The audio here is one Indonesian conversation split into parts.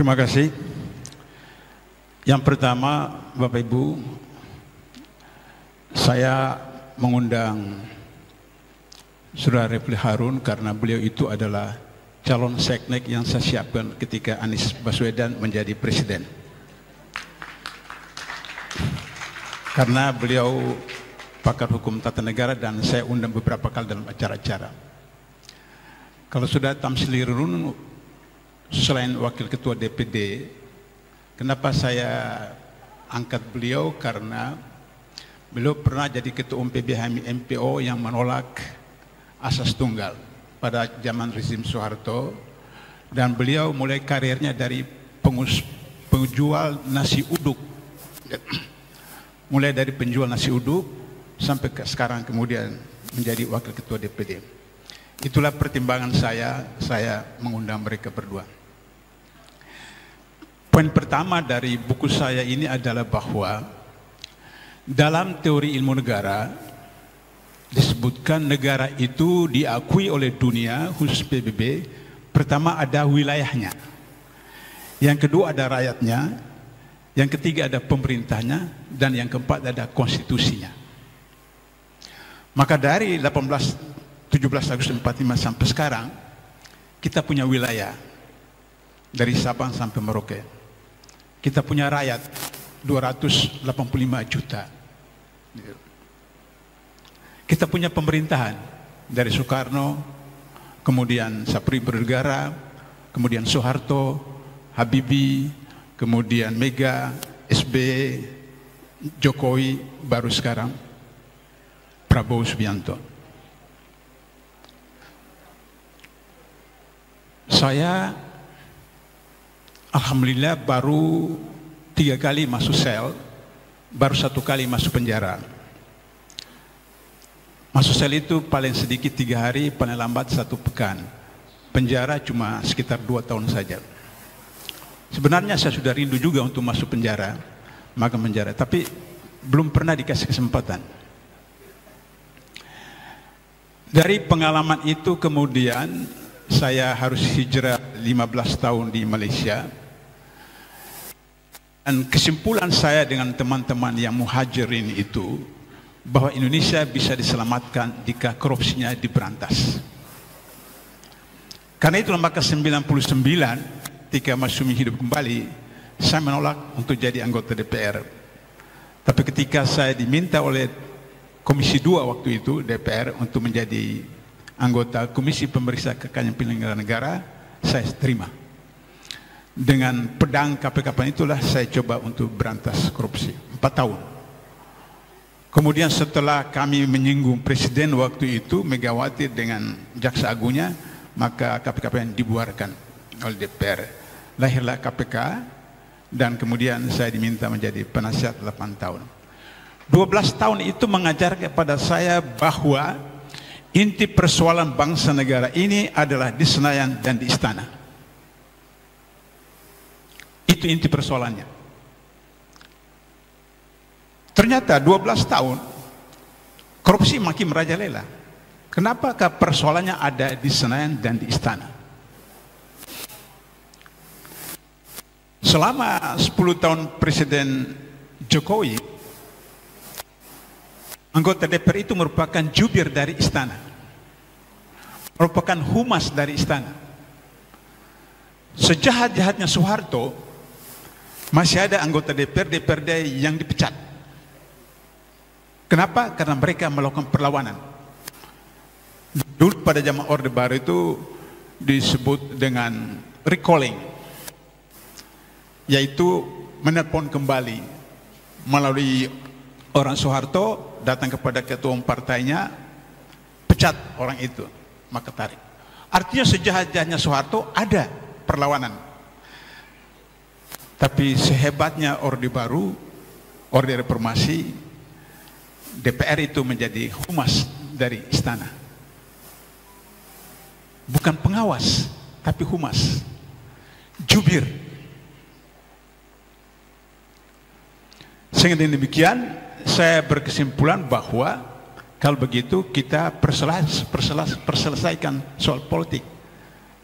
Terima kasih. Yang pertama, Bapak Ibu, saya mengundang Saudara Refli Harun karena beliau itu adalah calon seknek yang saya siapkan ketika Anies Baswedan menjadi presiden. Karena beliau pakar hukum tata negara dan saya undang beberapa kali dalam acara-acara. Kalau sudah Tamsilirun selain wakil ketua DPD, kenapa saya angkat beliau? Karena beliau pernah jadi ketua umum PBHMI MPO yang menolak asas tunggal pada zaman rezim Soeharto, dan beliau mulai karirnya dari penjual nasi uduk, mulai dari penjual nasi uduk sampai ke sekarang kemudian menjadi wakil ketua DPD. Itulah pertimbangan saya mengundang mereka berdua. Poin pertama dari buku saya ini adalah bahwa dalam teori ilmu negara disebutkan negara itu diakui oleh dunia, khusus PBB. Pertama ada wilayahnya, yang kedua ada rakyatnya, yang ketiga ada pemerintahnya, dan yang keempat ada konstitusinya. Maka dari 17 Agustus 45 sampai sekarang kita punya wilayah dari Sabang sampai Merauke. Kita punya rakyat 285 juta. Kita punya pemerintahan dari Soekarno, kemudian Sapri Bernegara, kemudian Soeharto, Habibie, kemudian Mega, SBY, Jokowi, baru sekarang Prabowo Subianto. Saya alhamdulillah baru 3 kali masuk sel, baru 1 kali masuk penjara. Masuk sel itu paling sedikit 3 hari, paling lambat 1 pekan. Penjara cuma sekitar 2 tahun saja. Sebenarnya saya sudah rindu juga untuk masuk penjara, makan penjara, tapi belum pernah dikasih kesempatan. Dari pengalaman itu kemudian saya harus hijrah 15 tahun di Malaysia. Dan kesimpulan saya dengan teman-teman yang muhajirin itu, bahwa Indonesia bisa diselamatkan jika korupsinya diberantas. Karena itulah maka 99 ketika Masyumi hidup kembali, saya menolak untuk jadi anggota DPR. Tapi ketika saya diminta oleh Komisi 2 waktu itu DPR untuk menjadi anggota Komisi Pemeriksa Kekayaan Penyelenggara Negara, saya terima. Dengan pedang KPK itulah saya coba untuk berantas korupsi 4 tahun. Kemudian setelah kami menyinggung Presiden waktu itu, Megawati dengan Jaksa Agungnya, maka KPK dibuarkan oleh DPR. Lahirlah KPK dan kemudian saya diminta menjadi penasihat 8 tahun. 12 tahun itu mengajar kepada saya bahwa inti persoalan bangsa negara ini adalah di Senayan dan di Istana. Itu inti persoalannya. Ternyata 12 tahun korupsi makin merajalela. Kenapakah persoalannya ada di Senayan dan di Istana? Selama 10 tahun Presiden Jokowi, anggota DPR itu merupakan jubir dari Istana, merupakan humas dari Istana. Sejahat-jahatnya Soeharto, masih ada anggota DPRD yang dipecat. Kenapa? Karena mereka melakukan perlawanan. Dulu pada zaman Orde Baru itu disebut dengan recalling, yaitu menelpon kembali melalui orang Soeharto, datang kepada ketua umum partainya, pecat orang itu, maka tarik. Artinya sejahat-jahatnya Soeharto ada perlawanan. Tapi sehebatnya Orde Baru, Orde Reformasi, DPR itu menjadi humas dari Istana. Bukan pengawas, tapi humas, jubir. Sehingga demikian, saya berkesimpulan bahwa kalau begitu kita perselesaikan soal politik.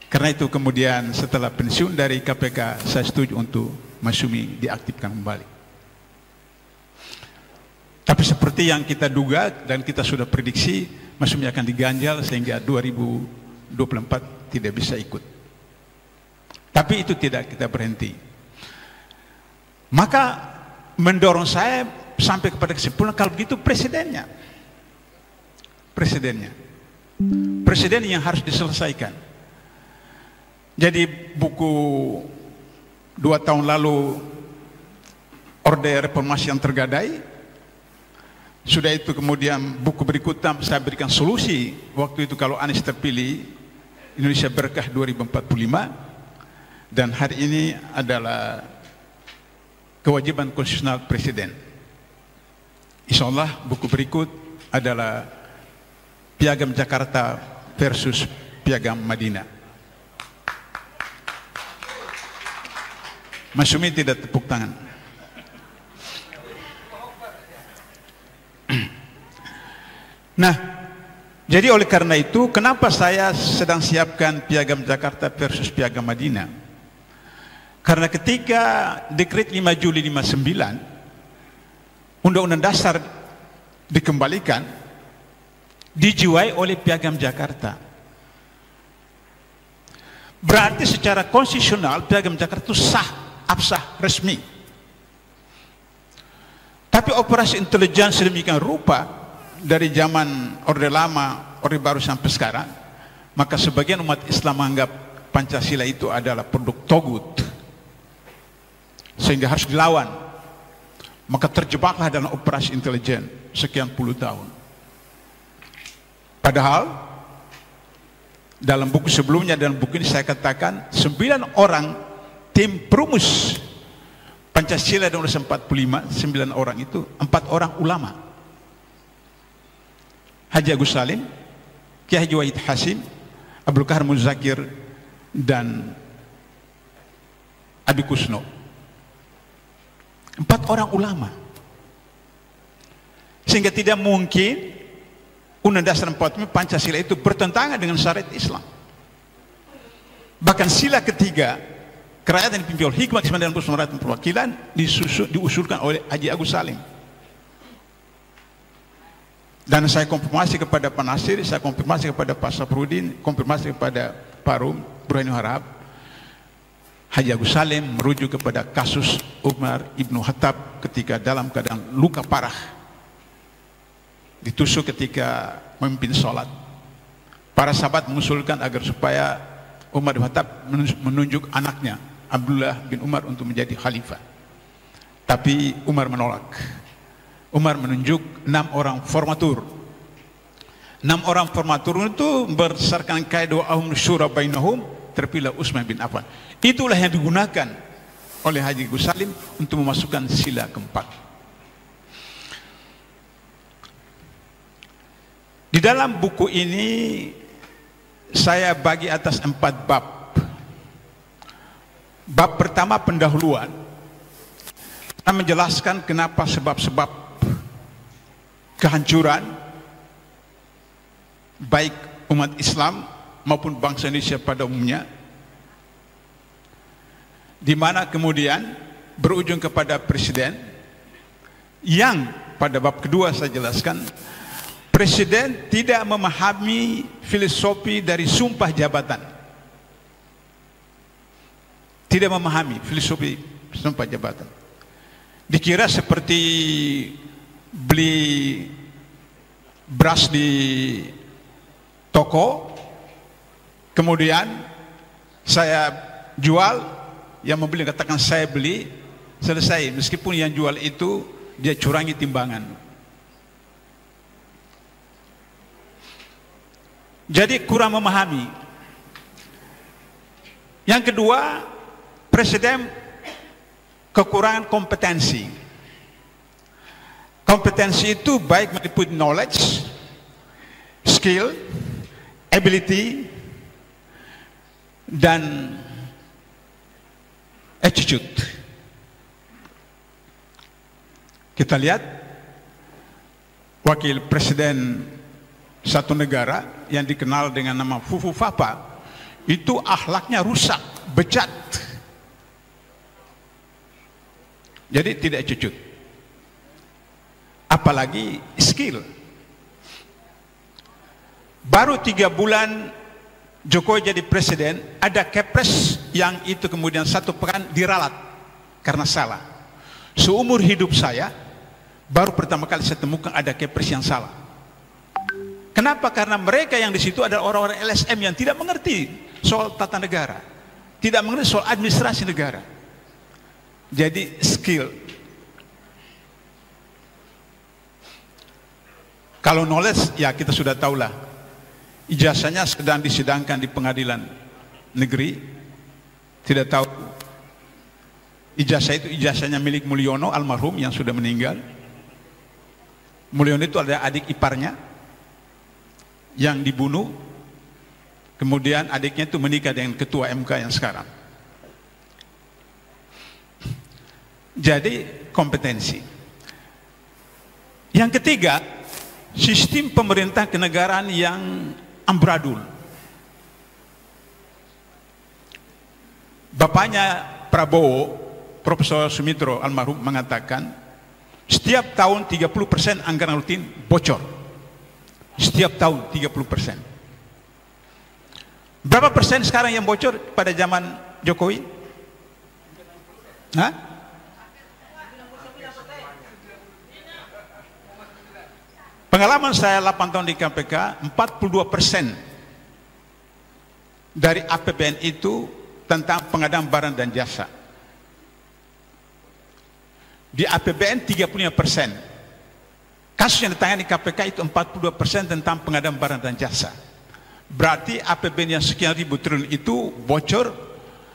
Karena itu kemudian setelah pensiun dari KPK, saya setuju untuk Masyumi diaktifkan kembali. Tapi seperti yang kita duga dan kita sudah prediksi, Masyumi akan diganjal sehingga 2024 tidak bisa ikut. Tapi itu tidak kita berhenti. Maka mendorong saya sampai kepada kesimpulan kalau begitu presidennya yang harus diselesaikan. Jadi buku 2 tahun lalu Orde Reformasi yang Tergadai, sudah itu kemudian buku berikutnya saya berikan solusi waktu itu kalau Anies terpilih, Indonesia Berkah 2045, dan hari ini adalah kewajiban konstitusional Presiden. Insya Allah buku berikut adalah Piagam Jakarta versus Piagam Madinah. Masyumi tidak tepuk tangan. Nah, jadi oleh karena itu, kenapa saya sedang siapkan Piagam Jakarta versus Piagam Madinah? Karena ketika Dekret 5 Juli 59, Undang-Undang Dasar dikembalikan, dijiwai oleh Piagam Jakarta. Berarti secara konstitusional Piagam Jakarta itu sah, absah, resmi. Tapi operasi intelijen sedemikian rupa dari zaman Orde Lama, Orde Baru sampai sekarang, maka sebagian umat Islam menganggap Pancasila itu adalah produk togut, sehingga harus dilawan. Maka terjebaklah dalam operasi intelijen sekian puluh tahun. Padahal dalam buku sebelumnya dan buku ini saya katakan 9 orang tim perumus Pancasila dan Undang-Undang 45, 9 orang itu 4 orang ulama. Haji Agus Salim, Kiai Haji Wahid Hasim, Abdul Qahar Muzakir, dan Abi Kusno. 4 orang ulama. Sehingga tidak mungkin Undang-Undang Dasar 45 Pancasila itu bertentangan dengan syariat Islam. Bahkan sila ketiga, kerakyatan dipimpin oleh hikmah, keseimbangan dan persaudaraan dan perwakilan, diusulkan oleh Haji Agus Salim. Dan saya konfirmasi kepada Pak Nasir, saya konfirmasi kepada Pak Safrudin, konfirmasi kepada Pak Rum, Burhanuddin Harahap, Haji Agus Salim merujuk kepada kasus Umar Ibn Khattab ketika dalam keadaan luka parah, ditusuk ketika memimpin sholat. Para sahabat mengusulkan agar supaya Umar bin Khattab menunjuk anaknya Abdullah bin Umar untuk menjadi khalifah. Tapi Umar menolak. Umar menunjuk 6 orang formatur. 6 orang formatur itu berdasarkan kaidah ahum syura bainahum, terpilih Utsman bin Affan. Itulah yang digunakan oleh Haji Agus Salim untuk memasukkan sila keempat. Di dalam buku ini saya bagi atas 4 bab. Bab pertama pendahuluan, saya menjelaskan kenapa sebab-sebab kehancuran baik umat Islam maupun bangsa Indonesia pada umumnya, di mana kemudian berujung kepada presiden yang pada bab kedua saya jelaskan presiden tidak memahami filosofi dari sumpah jabatan. Tidak memahami filosofi sumpah jabatan. Dikira seperti beli beras di toko, kemudian saya jual, yang membeli katakan saya beli, selesai. Meskipun yang jual itu dia curangi timbangan. Jadi kurang memahami. Yang kedua, presiden kekurangan kompetensi. Kompetensi itu baik meliputi knowledge, skill, ability, dan attitude. Kita lihat wakil presiden satu negara yang dikenal dengan nama Fufu Fapa itu akhlaknya rusak, bejat. Jadi tidak cucut. Apalagi skill. Baru 3 bulan Jokowi jadi presiden, ada kepres yang itu kemudian 1 pekan diralat karena salah. Seumur hidup saya baru pertama kali saya temukan ada kepres yang salah. Kenapa? Karena mereka yang di situ adalah orang-orang LSM yang tidak mengerti soal tata negara, tidak mengerti soal administrasi negara. Jadi skill. Kalau knowledge, ya kita sudah tahulah. Ijazahnya sedang disidangkan di pengadilan negeri. Tidak tahu. Ijazah itu ijazahnya milik Mulyono almarhum yang sudah meninggal. Mulyono itu ada adik iparnya yang dibunuh. Kemudian adiknya itu menikah dengan ketua MK yang sekarang. Jadi kompetensi. Yang ketiga, sistem pemerintah kenegaraan yang amburadul. Bapaknya Prabowo, Profesor Sumitro almarhum mengatakan, setiap tahun 30% anggaran rutin bocor. Setiap tahun 30%. Berapa persen sekarang yang bocor pada zaman Jokowi? Hah? Pengalaman saya 8 tahun di KPK, 42% dari APBN itu tentang pengadaan barang dan jasa. Di APBN 35%. Kasus yang ditangani KPK itu 42% tentang pengadaan barang dan jasa. Berarti APBN yang sekian ribu triliun itu bocor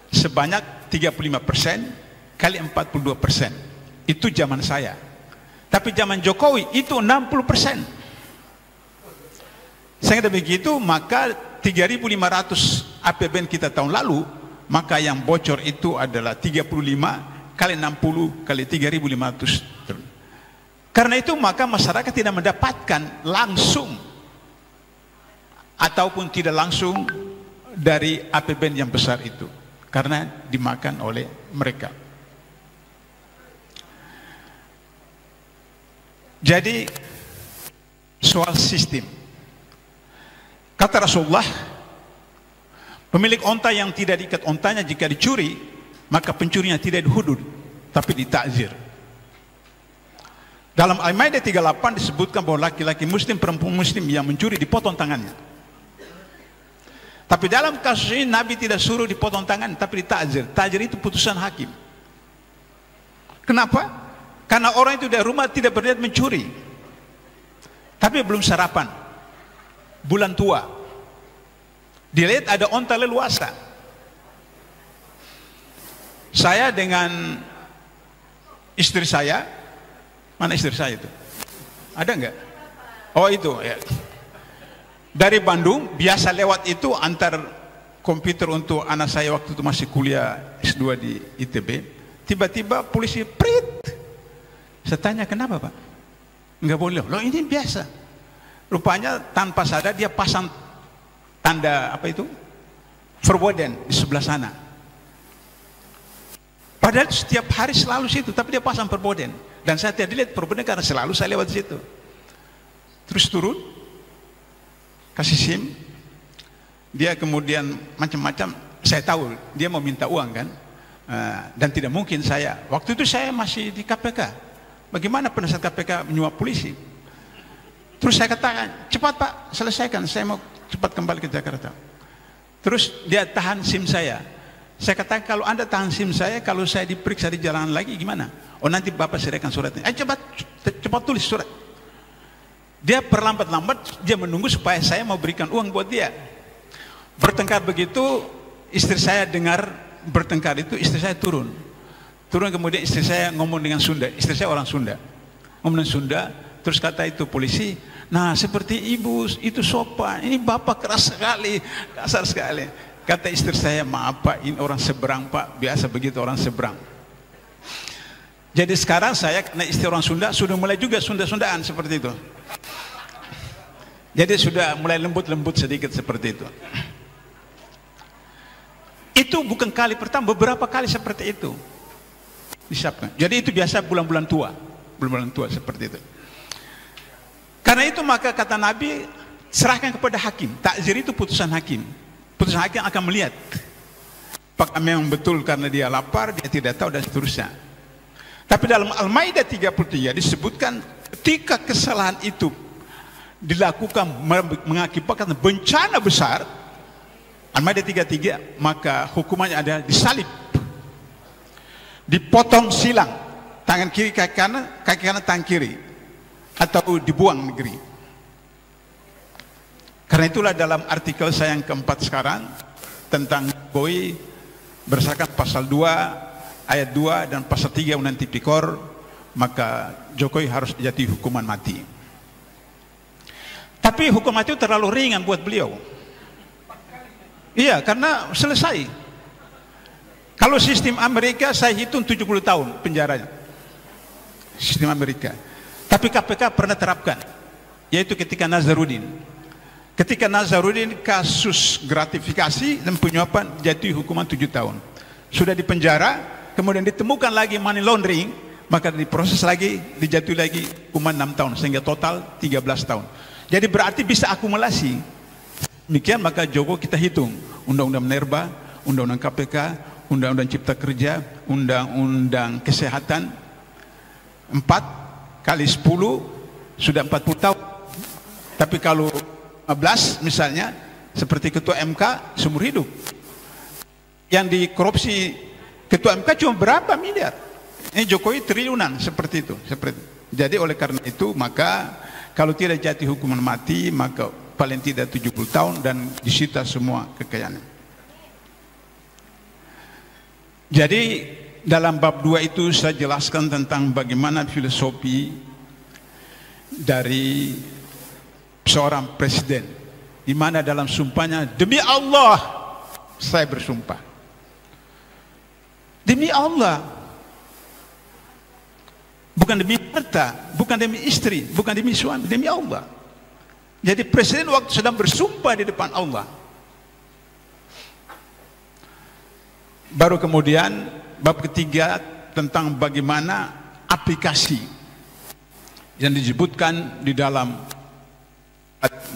sebanyak 35% kali 42%. Itu zaman saya. Tapi zaman Jokowi itu 60%. Sehingga begitu, maka 3.500 APBN kita tahun lalu, maka yang bocor itu adalah 35 kali 60 kali 3.500. Karena itu maka masyarakat tidak mendapatkan langsung ataupun tidak langsung dari APBN yang besar itu, karena dimakan oleh mereka. Jadi soal sistem, kata Rasulullah, pemilik onta yang tidak diikat ontanya jika dicuri, maka pencurinya tidak dihudud tapi ditakzir. Dalam Al-Maidah 38 disebutkan bahwa laki-laki muslim, perempuan muslim yang mencuri dipotong tangannya. Tapi dalam kasus ini Nabi tidak suruh dipotong tangan tapi ditakzir. Takzir itu putusan hakim. Kenapa? Karena orang itu dari rumah tidak berniat mencuri, tapi belum sarapan, bulan tua, dilihat ada onta leluasa. Saya dengan istri saya, mana istri saya itu? Ada enggak? Oh itu ya. Dari Bandung, biasa lewat itu antar komputer untuk anak saya waktu itu masih kuliah S2 di ITB. Tiba-tiba polisi prit. Saya tanya, kenapa Pak? Enggak boleh. Loh ini biasa. Rupanya tanpa sadar dia pasang tanda apa itu? Verboden di sebelah sana. Padahal setiap hari selalu situ, tapi dia pasang verboden. Dan saya tidak dilihat verboden karena selalu saya lewat situ. Terus turun, kasih SIM. Dia kemudian macam-macam. Saya tahu dia mau minta uang kan. Dan tidak mungkin saya. Waktu itu saya masih di KPK. Bagaimana penasihat KPK menyuap polisi? Terus saya katakan, cepat Pak, selesaikan, saya mau cepat kembali ke Jakarta. Terus dia tahan SIM saya. Saya katakan, kalau Anda tahan SIM saya, kalau saya diperiksa di jalanan lagi gimana? Oh nanti Bapak serahkan suratnya. Cepat tulis surat. Dia perlambat-lambat, dia menunggu supaya saya mau berikan uang buat dia. Bertengkar begitu, istri saya dengar bertengkar itu, istri saya turun. Kemudian istri saya ngomong dengan Sunda. Istri saya orang Sunda. Ngomong dengan Sunda, terus kata itu polisi, nah seperti ibu itu sopan, ini bapak keras sekali, kasar sekali. Kata istri saya, maaf Pak, ini orang seberang Pak, biasa begitu orang seberang. Jadi sekarang saya karena istri orang Sunda sudah mulai juga Sunda-Sundaan seperti itu. Jadi sudah mulai lembut-lembut sedikit seperti itu. Itu bukan kali pertama, beberapa kali seperti itu disiapkan. Jadi itu biasa bulan-bulan tua, bulan-bulan tua seperti itu. Karena itu maka kata Nabi, serahkan kepada hakim. Takzir itu putusan hakim. Putusan hakim akan melihat apakah memang betul karena dia lapar, dia tidak tahu dan seterusnya. Tapi dalam Al-Maidah 33 disebutkan ketika kesalahan itu dilakukan mengakibatkan bencana besar, Al-Maidah 33, maka hukumannya ada disalib, dipotong silang, tangan kiri kaki kanan tangan kiri, atau dibuang negeri. Karena itulah dalam artikel saya yang keempat sekarang tentang Jokowi berdasarkan pasal 2 ayat 2 dan pasal 3 Undang-Undang Tipikor, maka Jokowi harus dijatuhi hukuman mati. Tapi hukum mati itu terlalu ringan buat beliau. Iya, karena selesai. Kalau sistem Amerika saya hitung 70 tahun penjaranya. Sistem Amerika. Tapi KPK pernah terapkan, yaitu ketika Nazarudin. Ketika Nazarudin kasus gratifikasi dan penyuapan jatuhi hukuman 7 tahun. Sudah dipenjara, kemudian ditemukan lagi money laundering, maka diproses lagi, dijatuhi lagi hukuman 6 tahun, sehingga total 13 tahun. Jadi berarti bisa akumulasi. Demikian maka Joko kita hitung Undang-Undang Minerba, Undang-Undang KPK, Undang-Undang Cipta Kerja, Undang-Undang Kesehatan, 4 kali 10 sudah 40 tahun. Tapi kalau 15 misalnya seperti ketua MK seumur hidup. Yang dikorupsi ketua MK cuma berapa miliar? Ini Jokowi triliunan seperti itu, Jadi oleh karena itu maka kalau tidak jatuh hukuman mati maka paling tidak 70 tahun dan disita semua kekayaannya. Jadi dalam bab 2 itu saya jelaskan tentang bagaimana filosofi dari seorang presiden, di mana dalam sumpahnya, demi Allah saya bersumpah, demi Allah, bukan demi harta, bukan demi istri, bukan demi suami, demi Allah. Jadi presiden waktu sedang bersumpah di depan Allah. Baru kemudian bab ketiga tentang bagaimana aplikasi yang disebutkan di dalam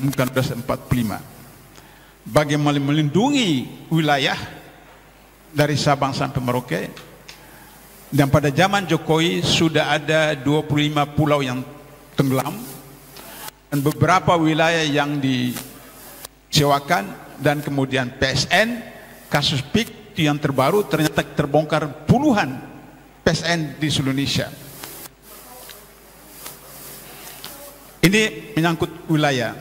Muka 45, bagaimana melindungi wilayah dari Sabang sampai Merauke. Dan pada zaman Jokowi sudah ada 25 pulau yang tenggelam dan beberapa wilayah yang disewakan, dan kemudian PSN, kasus PIK yang terbaru ternyata terbongkar puluhan PSN di seluruh Indonesia. Ini menyangkut wilayah.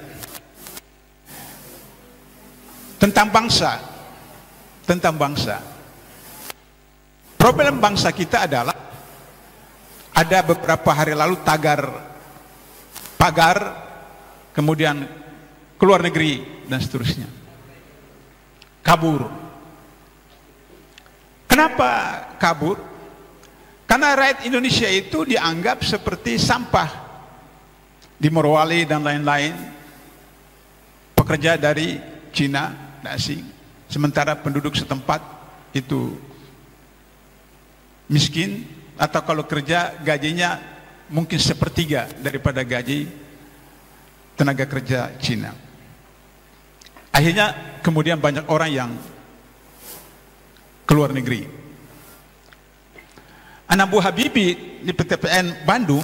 Tentang bangsa. Problem bangsa kita adalah ada beberapa hari lalu pagar, kemudian keluar negeri dan seterusnya. Kabur. Kenapa kabur? Karena rakyat Indonesia itu dianggap seperti sampah. Di Morowali dan lain-lain, pekerja dari Cina dan asing, sementara penduduk setempat itu miskin, atau kalau kerja gajinya mungkin sepertiga daripada gaji tenaga kerja Cina. Akhirnya kemudian banyak orang yang keluar negeri. Anak buah Habibie di PTPN Bandung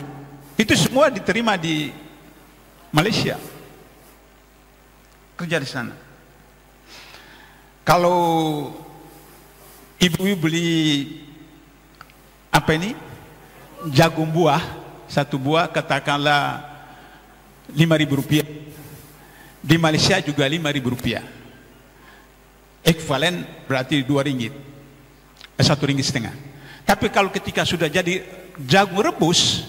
itu semua diterima di Malaysia, kerja di sana. Kalau ibu beli jagung buah, satu buah katakanlah Rp5.000, di Malaysia juga Rp5.000, ekvalen berarti Rp2, Rp1,5. Tapi kalau ketika sudah jadi jagung rebus,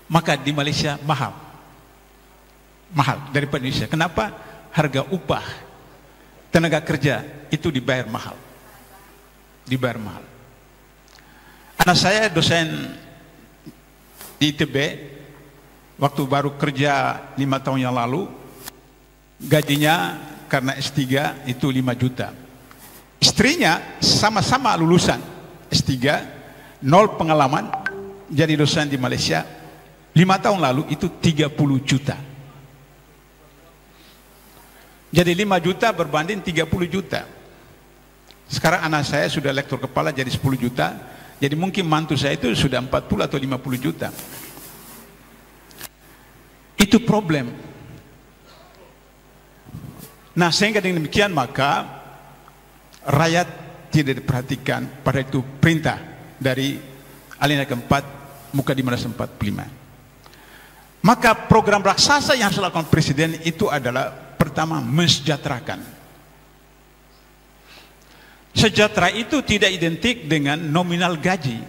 maka di Malaysia mahal daripada Indonesia. Kenapa? Harga upah tenaga kerja itu dibayar mahal. Anak saya dosen di ITB, waktu baru kerja 5 tahun yang lalu, gajinya karena S3 itu 5 juta. Istrinya sama-sama lulusan S3, 0 pengalaman, jadi dosen di Malaysia. 5 tahun lalu itu 30 juta. Jadi 5 juta berbanding 30 juta. Sekarang anak saya sudah lektor kepala jadi 10 juta. Jadi mungkin mantu saya itu sudah 40 atau 50 juta. Itu problem. Nah, sehingga dengan demikian maka rakyat tidak diperhatikan, pada itu perintah dari alinea keempat muka 545. Maka program raksasa yang harus dilakukan presiden itu adalah pertama mensejahterakan. Sejahtera itu tidak identik dengan nominal gaji.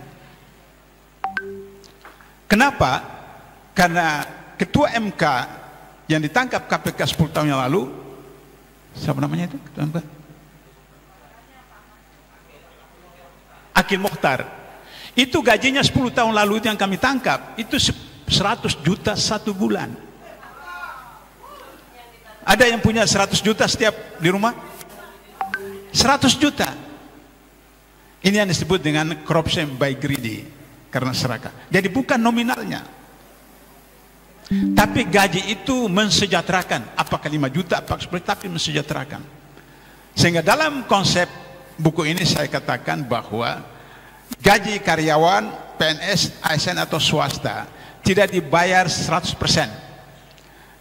Kenapa? Karena ketua MK yang ditangkap KPK 10 tahun yang lalu, siapa namanya itu? Ketua MK? Akil Mokhtar. Itu gajinya 10 tahun lalu itu yang kami tangkap, itu 100 juta 1 bulan. Ada yang punya 100 juta setiap di rumah? 100 juta. Ini yang disebut dengan corruption by greedy, karena serakah. Jadi bukan nominalnya, tapi gaji itu mensejahterakan. Apakah 5 juta, apakah 10, tapi mensejahterakan. Sehingga dalam konsep buku ini saya katakan bahwa gaji karyawan PNS, ASN atau swasta tidak dibayar 100%,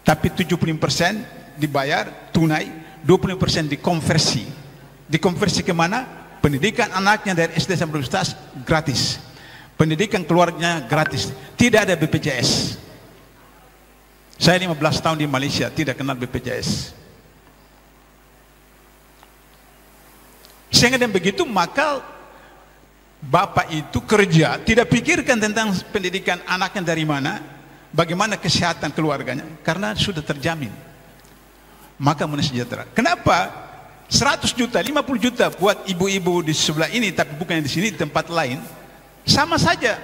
tapi 75% dibayar tunai, 20% dikonversi. Dikonversi kemana? Pendidikan anaknya dari SD sampai universitas gratis, pendidikan keluarganya gratis, tidak ada BPJS. Saya 15 tahun di Malaysia tidak kenal BPJS. Sehingga dengan begitu maka bapak itu kerja tidak pikirkan tentang pendidikan anaknya dari mana, bagaimana kesehatan keluarganya, karena sudah terjamin. Maka mensejahtera. Kenapa 100 juta, 50 juta buat ibu-ibu di sebelah ini, tapi bukan di sini, di tempat lain, sama saja.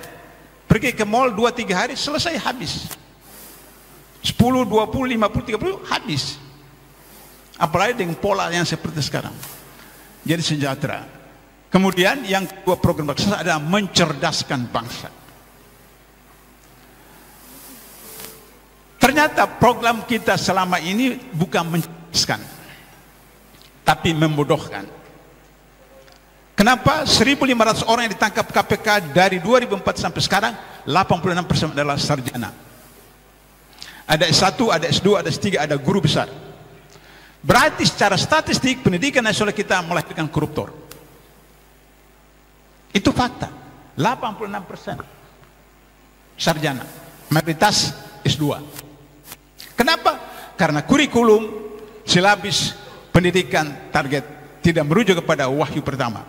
Pergi ke mall 2-3 hari selesai, habis. 10, 20, 50, 30 habis. Apalagi dengan pola yang seperti sekarang. Jadi sejahtera. Kemudian yang kedua program raksasa adalah mencerdaskan bangsa. Ternyata program kita selama ini bukan mencerdaskan, tapi membodohkan. Kenapa? 1.500 orang yang ditangkap KPK dari 2004 sampai sekarang, 86% adalah sarjana. Ada S1, ada S2, ada S3, ada guru besar. Berarti secara statistik pendidikan nasional kita melahirkan koruptor. Itu fakta. 86% sarjana, mayoritas S2. Kenapa? Karena kurikulum, silabus pendidikan target tidak merujuk kepada wahyu pertama.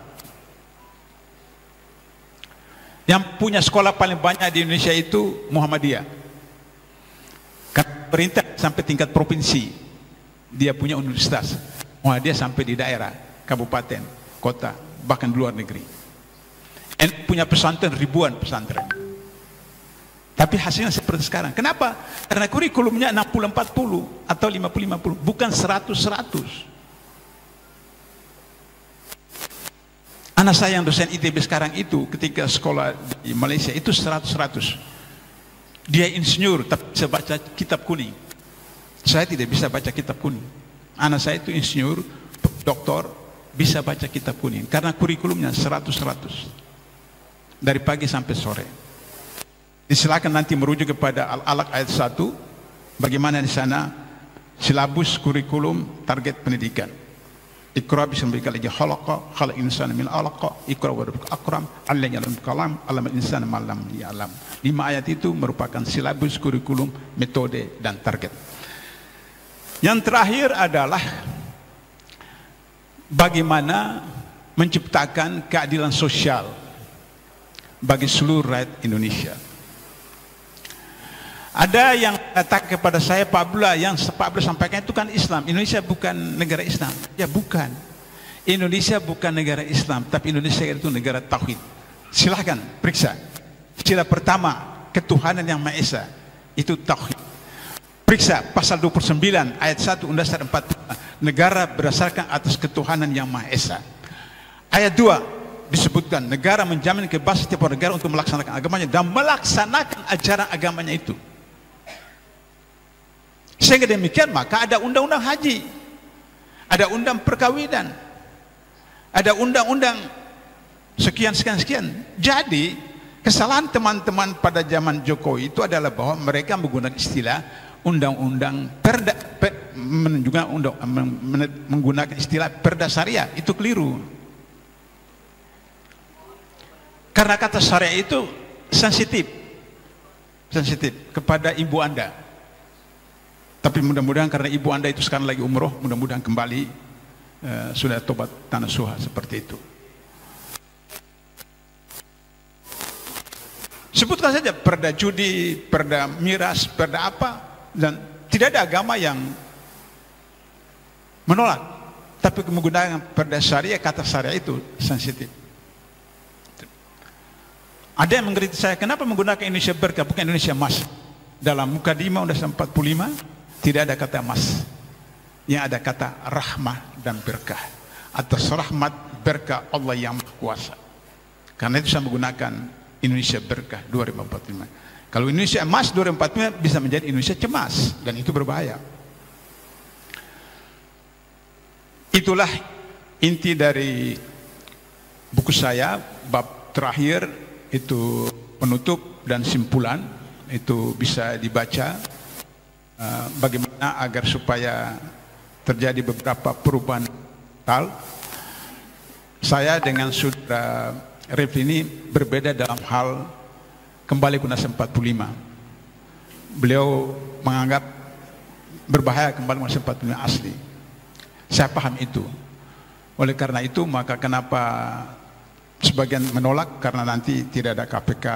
Yang punya sekolah paling banyak di Indonesia itu Muhammadiyah. Karena perintah sampai tingkat provinsi, dia punya universitas. Muhammadiyah sampai di daerah, kabupaten, kota, bahkan di luar negeri. Punya pesantren, ribuan pesantren. Tapi hasilnya seperti sekarang. Kenapa? Karena kurikulumnya 60-40 atau 50-50, bukan 100-100. Anak saya yang dosen ITB sekarang itu ketika sekolah di Malaysia itu 100-100. Dia insinyur tapi bisa baca kitab kuning. Saya tidak bisa baca kitab kuning. Anak saya itu insinyur, doktor, bisa baca kitab kuning karena kurikulumnya 100-100 dari pagi sampai sore. Silakan nanti merujuk kepada Al-Alaq ayat 1, bagaimana di sana silabus kurikulum target pendidikan. Iqra bismi rabbikal ladzi khalaqa, khalaqal insana min 'alaq, iqra wa rabbukal akram, allazi 'allama bil qalam, 'allamal insana ma lam ya'lam. 5 ayat itu merupakan silabus kurikulum, metode dan target. Yang terakhir adalah bagaimana menciptakan keadilan sosial bagi seluruh rakyat Indonesia. Ada yang kata kepada saya, Pak Abdullah, yang Pak Abdullah sampaikan itu kan Islam. Indonesia bukan negara Islam. Ya bukan. Indonesia bukan negara Islam, tapi Indonesia itu negara tauhid. Silahkan periksa. Sila pertama, ketuhanan yang Maha Esa, itu tauhid. Periksa pasal 29 ayat 1 Undang-Undang 45, negara berdasarkan atas ketuhanan yang Maha Esa. Ayat 2 disebutkan negara menjamin kebebasan setiap negara untuk melaksanakan agamanya dan melaksanakan ajaran agamanya itu. Sehingga demikian maka ada undang-undang haji, ada undang perkawinan, ada undang-undang sekian. Jadi kesalahan teman-teman pada zaman Jokowi itu adalah bahwa mereka menggunakan istilah undang-undang menggunakan istilah perda syariah. Itu keliru. Karena kata syariah itu sensitif kepada ibu Anda. Tapi mudah-mudahan karena ibu Anda itu sekarang lagi umroh, mudah-mudahan kembali sudah tobat tanah suha seperti itu. Sebutkan saja perda judi, perda miras, perda apa, dan tidak ada agama yang menolak. Tapi menggunakan perda syariah, kata syariah itu sensitif. Ada yang mengkritik saya, kenapa menggunakan Indonesia berkah bukan Indonesia emas? Dalam Mukadimah Undang-Undang 45 tidak ada kata emas, yang ada kata rahmah dan berkah. Atas rahmat berkah Allah yang Maha Kuasa. Karena itu saya menggunakan Indonesia berkah 2045. Kalau Indonesia emas 2045 bisa menjadi Indonesia cemas, dan itu berbahaya. Itulah inti dari buku saya, bab terakhir itu penutup dan simpulan, itu bisa dibaca. Bagaimana agar supaya terjadi beberapa perubahan hal. Saya dengan saudara Refli ini berbeda dalam hal kembali ke Undang-Undang 45. Beliau menganggap berbahaya kembali ke Undang-Undang 45 asli. Saya paham itu. Oleh karena itu maka kenapa sebagian menolak, karena nanti tidak ada KPK,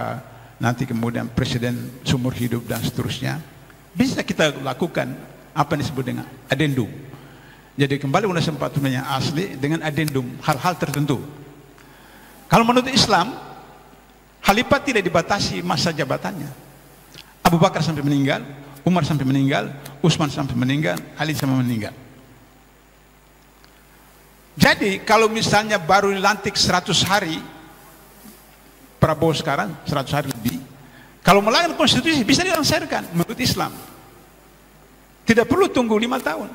nanti kemudian presiden seumur hidup dan seterusnya. Bisa kita lakukan apa yang disebut dengan adendum. Jadi kembali Undang-Undang 45 yang asli dengan adendum hal-hal tertentu. Kalau menurut Islam, khalifah tidak dibatasi masa jabatannya. Abu Bakar sampai meninggal, Umar sampai meninggal, Utsman sampai meninggal, Ali sampai meninggal. Jadi kalau misalnya baru dilantik 100 hari, Prabowo sekarang 100 hari lebih, kalau melanggar konstitusi bisa dilangsirkan menurut Islam. Tidak perlu tunggu 5 tahun.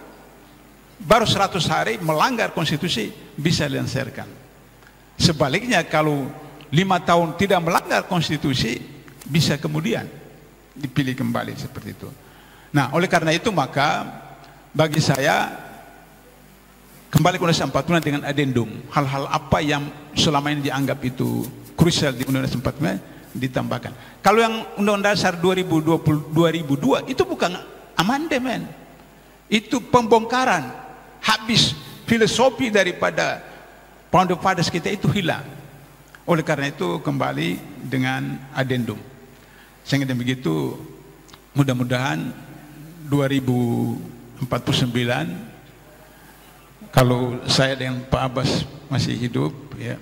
Baru 100 hari melanggar konstitusi bisa dilangsirkan. Sebaliknya kalau 5 tahun tidak melanggar konstitusi bisa kemudian dipilih kembali seperti itu. Nah, oleh karena itu maka bagi saya kembali ke Undang-Undang 45 dengan adendum. Hal-hal apa yang selama ini dianggap itu krusial di Undang-Undang 45 ditambahkan. Kalau yang Undang-Undang Dasar 2002 itu bukan amandemen, itu pembongkaran. Habis filosofi daripada founder fathers kita itu hilang. Oleh karena itu kembali dengan adendum. Sehingga begitu mudah-mudahan 2049 kalau saya dengan Pak Abbas masih hidup ya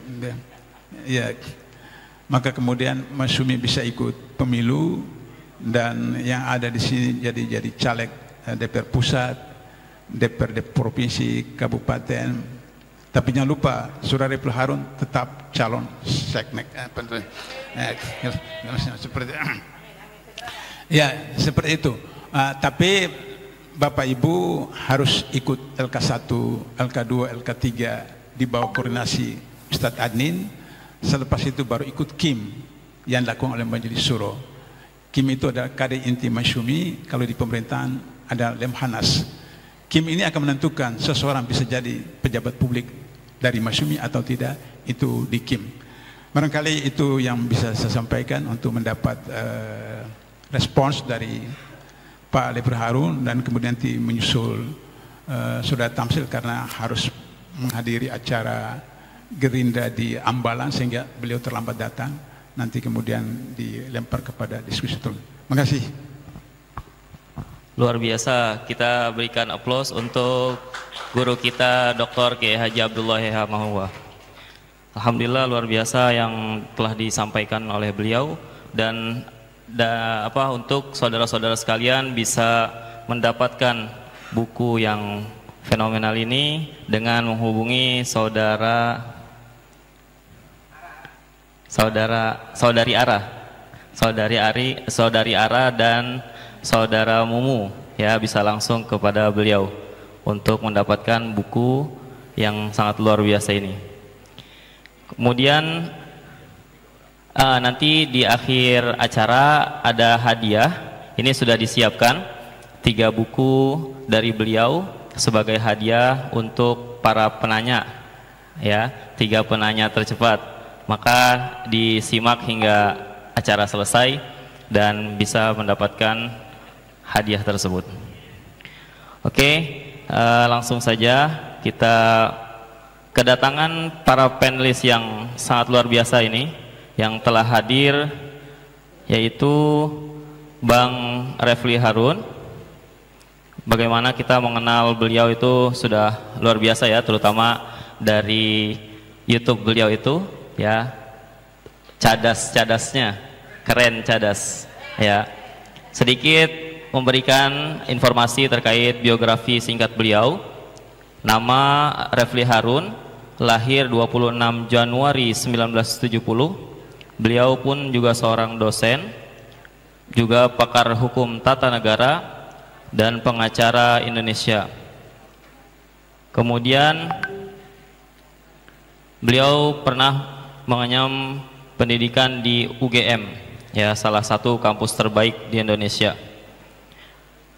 maka kemudian Mas Sumi bisa ikut pemilu, dan yang ada di sini jadi caleg DPR pusat, DPRD provinsi, kabupaten. Tapi jangan lupa Saudara Refli Harun tetap calon seknek. Seperti ya seperti itu. Tapi Bapak Ibu harus ikut LK1, LK2, LK3 di bawah koordinasi Ustadz Adnin. Selepas itu baru ikut KIM yang dilakukan oleh Majelis Syuro. KIM itu adalah Kadin Inti Masyumi. Kalau di pemerintahan ada Lemhanas. KIM ini akan menentukan seseorang bisa jadi pejabat publik dari Masyumi atau tidak, itu di KIM. Barangkali itu yang bisa saya sampaikan untuk mendapat respons dari Pak Refli Harun, dan kemudian nanti menyusul Saudara Tamsil karena harus menghadiri acara Gerindra di Ambalan sehingga beliau terlambat datang. Nanti kemudian dilempar kepada diskusi terus. Terima kasih. Luar biasa, kita berikan aplaus untuk guru kita Dr. Kiai Haji Abdullah H. Mahua. Alhamdulillah luar biasa yang telah disampaikan oleh beliau, dan untuk saudara-saudara sekalian bisa mendapatkan buku yang fenomenal ini dengan menghubungi saudara saudari Ara dan saudara Mumu, ya, bisa langsung kepada beliau untuk mendapatkan buku yang sangat luar biasa ini. Kemudian nanti di akhir acara ada hadiah. Ini sudah disiapkan 3 buku dari beliau sebagai hadiah untuk para penanya, ya, 3 penanya tercepat. Maka disimak hingga acara selesai dan bisa mendapatkan hadiah tersebut. Oke, langsung saja kita kedatangan para panelis yang sangat luar biasa ini yang telah hadir, yaitu Bang Refli Harun. Bagaimana kita mengenal beliau itu sudah luar biasa, ya, terutama dari YouTube beliau itu, ya, cadas-cadasnya, keren cadas, ya. Sedikit memberikan informasi terkait biografi singkat beliau. Nama Refli Harun, lahir 26 Januari 1970. Beliau pun juga seorang dosen, juga pakar hukum tata negara dan pengacara Indonesia. Kemudian beliau pernah mengenyam pendidikan di UGM, ya, salah satu kampus terbaik di Indonesia.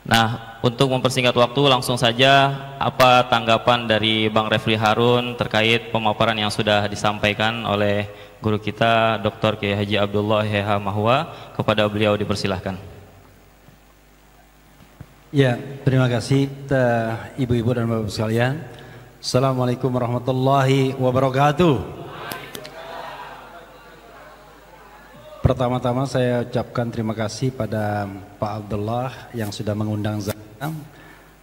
Nah, untuk mempersingkat waktu, langsung saja apa tanggapan dari Bang Refli Harun terkait pemaparan yang sudah disampaikan oleh guru kita Dr. Kiai Haji Abdullah H. Mahua. Kepada beliau dipersilahkan. Ya, terima kasih ibu-ibu dan bapak sekalian. Assalamualaikum warahmatullahi wabarakatuh. Pertama-tama saya ucapkan terima kasih pada Pak Abdullah yang sudah mengundang saya,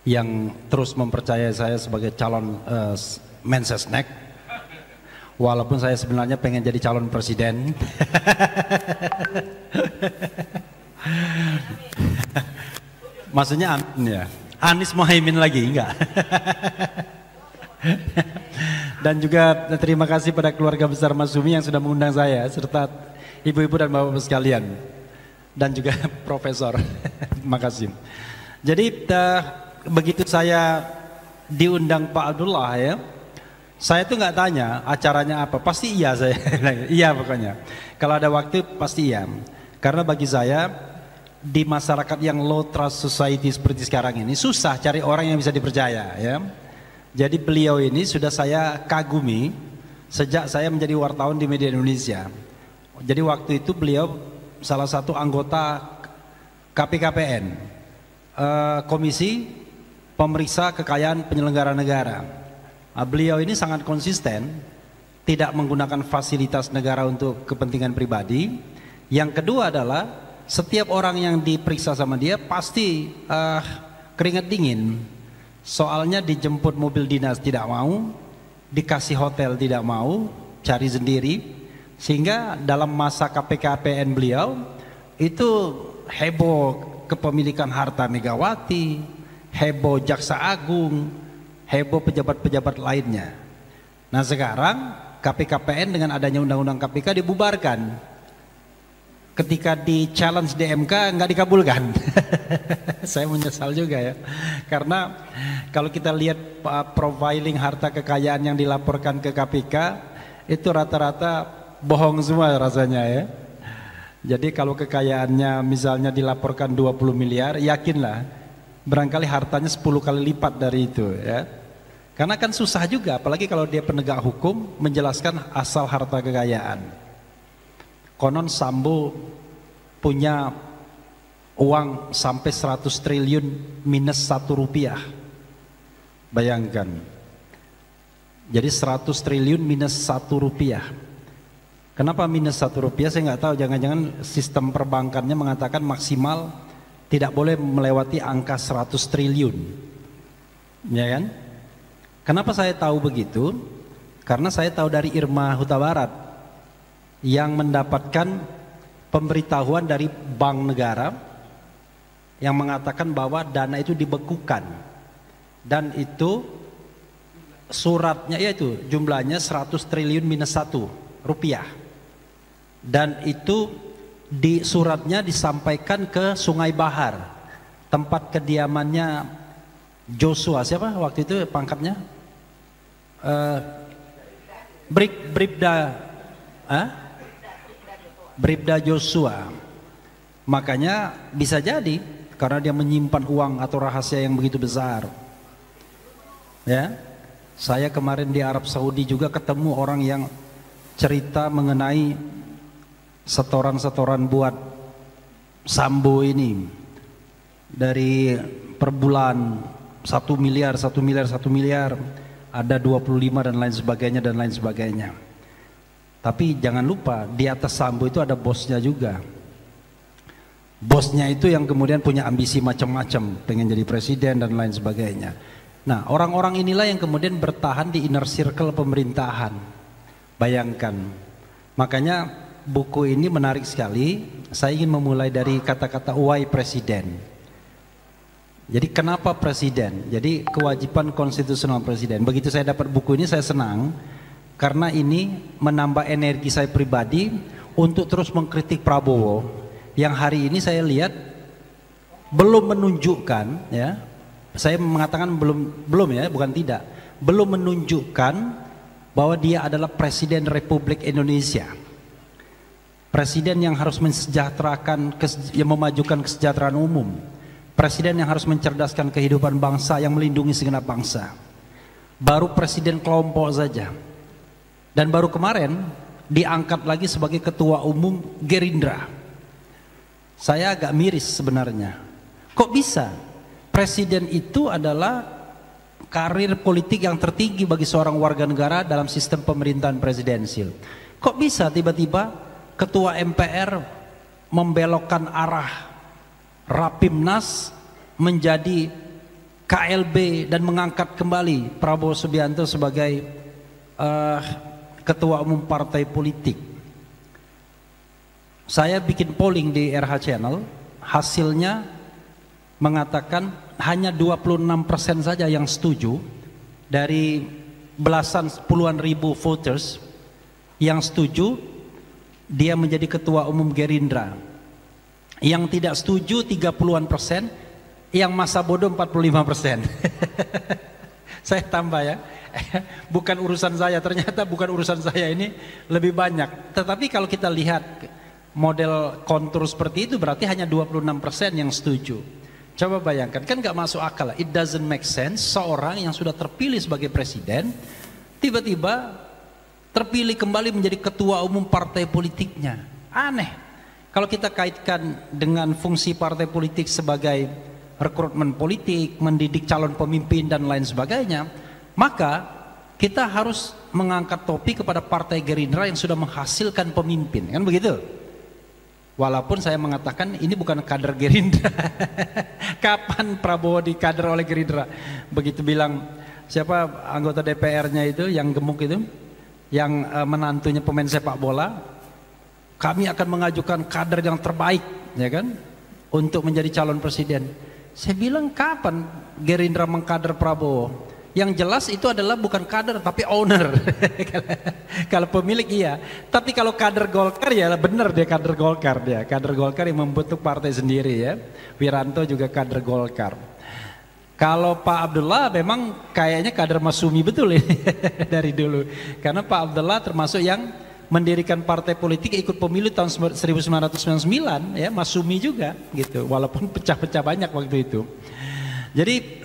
yang terus mempercayai saya sebagai calon Mensesnek, walaupun saya sebenarnya pengen jadi calon presiden. Maksudnya amin, ya, Anies Mohaimin lagi enggak? Dan juga terima kasih pada keluarga besar Masyumi yang sudah mengundang saya, serta ibu-ibu dan bapak-bapak sekalian, dan juga profesor. Terima kasih. Jadi begitu saya diundang Pak Abdullah, ya, saya tuh nggak tanya acaranya apa, pasti iya saya. Iya pokoknya. Kalau ada waktu pasti iya. Karena bagi saya di masyarakat yang low trust society seperti sekarang ini susah cari orang yang bisa dipercaya, ya. Jadi beliau ini sudah saya kagumi sejak saya menjadi wartawan di media Indonesia. Jadi waktu itu beliau salah satu anggota KPKPN, Komisi Pemeriksa Kekayaan Penyelenggara Negara. Nah, beliau ini sangat konsisten, tidak menggunakan fasilitas negara untuk kepentingan pribadi. Yang kedua adalah setiap orang yang diperiksa sama dia pasti keringat dingin. Soalnya dijemput mobil dinas tidak mau, dikasih hotel tidak mau, cari sendiri. Sehingga dalam masa KPKPN beliau itu heboh kepemilikan harta Megawati, heboh Jaksa Agung, heboh pejabat-pejabat lainnya. Nah sekarang KPKPN dengan adanya undang-undang KPK dibubarkan. Ketika di challenge di MK nggak dikabulkan. Saya menyesal juga, ya, karena kalau kita lihat profiling harta kekayaan yang dilaporkan ke KPK itu rata-rata bohong semua rasanya, ya. Jadi kalau kekayaannya misalnya dilaporkan 20 miliar, yakinlah barangkali hartanya 10 kali lipat dari itu, ya. Karena kan susah juga, apalagi kalau dia penegak hukum menjelaskan asal harta kekayaan. Konon Sambo punya uang sampai 100 triliun minus 1 rupiah. Bayangkan. Jadi 100 triliun minus 1 rupiah. Kenapa minus 1 rupiah? Saya nggak tahu. Jangan-jangan sistem perbankannya mengatakan maksimal tidak boleh melewati angka 100 triliun. Ya kan? Kenapa saya tahu begitu? Karena saya tahu dari Irma Huta Barat yang mendapatkan pemberitahuan dari Bank Negara yang mengatakan bahwa dana itu dibekukan, dan itu suratnya yaitu jumlahnya 100 triliun minus 1 rupiah. dan itu di suratnya disampaikan ke Sungai Bahar, tempat kediamannya Joshua. Siapa waktu itu pangkatnya? Bribda Joshua. Makanya bisa jadi karena dia menyimpan uang atau rahasia yang begitu besar. Ya, saya kemarin di Arab Saudi juga ketemu orang yang cerita mengenai setoran-setoran buat Sambo ini dari per bulan 1 miliar, ada 25 dan lain sebagainya. Tapi jangan lupa di atas Sambo itu ada bosnya juga. Bosnya itu yang kemudian punya ambisi macam-macam, pengen jadi presiden dan lain sebagainya. Nah, orang-orang inilah yang kemudian bertahan di inner circle pemerintahan. Bayangkan. Makanya buku ini menarik sekali. Saya ingin memulai dari kata-kata why presiden. Jadi kenapa presiden? Jadi kewajiban konstitusional presiden. Begitu saya dapat buku ini saya senang karena ini menambah energi saya pribadi untuk terus mengkritik Prabowo yang hari ini saya lihat belum menunjukkan, ya. Saya mengatakan belum ya, bukan tidak. Belum menunjukkan bahwa dia adalah presiden Republik Indonesia. Presiden yang harus mensejahterakan, yang memajukan kesejahteraan umum. Presiden yang harus mencerdaskan kehidupan bangsa, yang melindungi segenap bangsa. Baru presiden kelompok saja. Dan baru kemarin diangkat lagi sebagai ketua umum Gerindra. Saya agak miris sebenarnya. Kok bisa? Presiden itu adalah karir politik yang tertinggi bagi seorang warga negara dalam sistem pemerintahan presidensil. Kok bisa tiba-tiba ketua MPR membelokkan arah Rapimnas menjadi KLB dan mengangkat kembali Prabowo Subianto sebagai ketua umum partai politik. Saya bikin polling di RH Channel, hasilnya mengatakan hanya 26% saja yang setuju dari puluhan ribu voters yang setuju dia menjadi ketua umum Gerindra. Yang tidak setuju 30-an%, yang masa bodoh 45%. Saya tambah ya, bukan urusan saya, ternyata bukan urusan saya ini lebih banyak. Tetapi kalau kita lihat model kontur seperti itu berarti hanya 26% yang setuju. Coba bayangkan, kan gak masuk akal. It doesn't make sense seorang yang sudah terpilih sebagai presiden tiba-tiba terpilih kembali menjadi ketua umum partai politiknya. Aneh. Kalau kita kaitkan dengan fungsi partai politik sebagai rekrutmen politik, mendidik calon pemimpin dan lain sebagainya, maka kita harus mengangkat topi kepada partai Gerindra yang sudah menghasilkan pemimpin, kan begitu? Walaupun saya mengatakan ini bukan kader Gerindra. Kapan Prabowo dikader oleh Gerindra? Begitu bilang siapa anggota DPR-nya itu yang gemuk itu, yang menantunya pemain sepak bola, kami akan mengajukan kader yang terbaik, ya kan, untuk menjadi calon presiden. Saya bilang kapan Gerindra mengkader Prabowo? Yang jelas itu adalah bukan kader tapi owner. Kalau pemilik iya, tapi kalau kader Golkar ya benar dia kader Golkar, dia kader Golkar yang membentuk partai sendiri ya. Wiranto juga kader Golkar. Kalau Pak Abdullah memang kayaknya kader Masumi betul ini dari dulu. Karena Pak Abdullah termasuk yang mendirikan partai politik ikut pemilu tahun 1999 ya, Masumi juga gitu, walaupun pecah-pecah banyak waktu itu. Jadi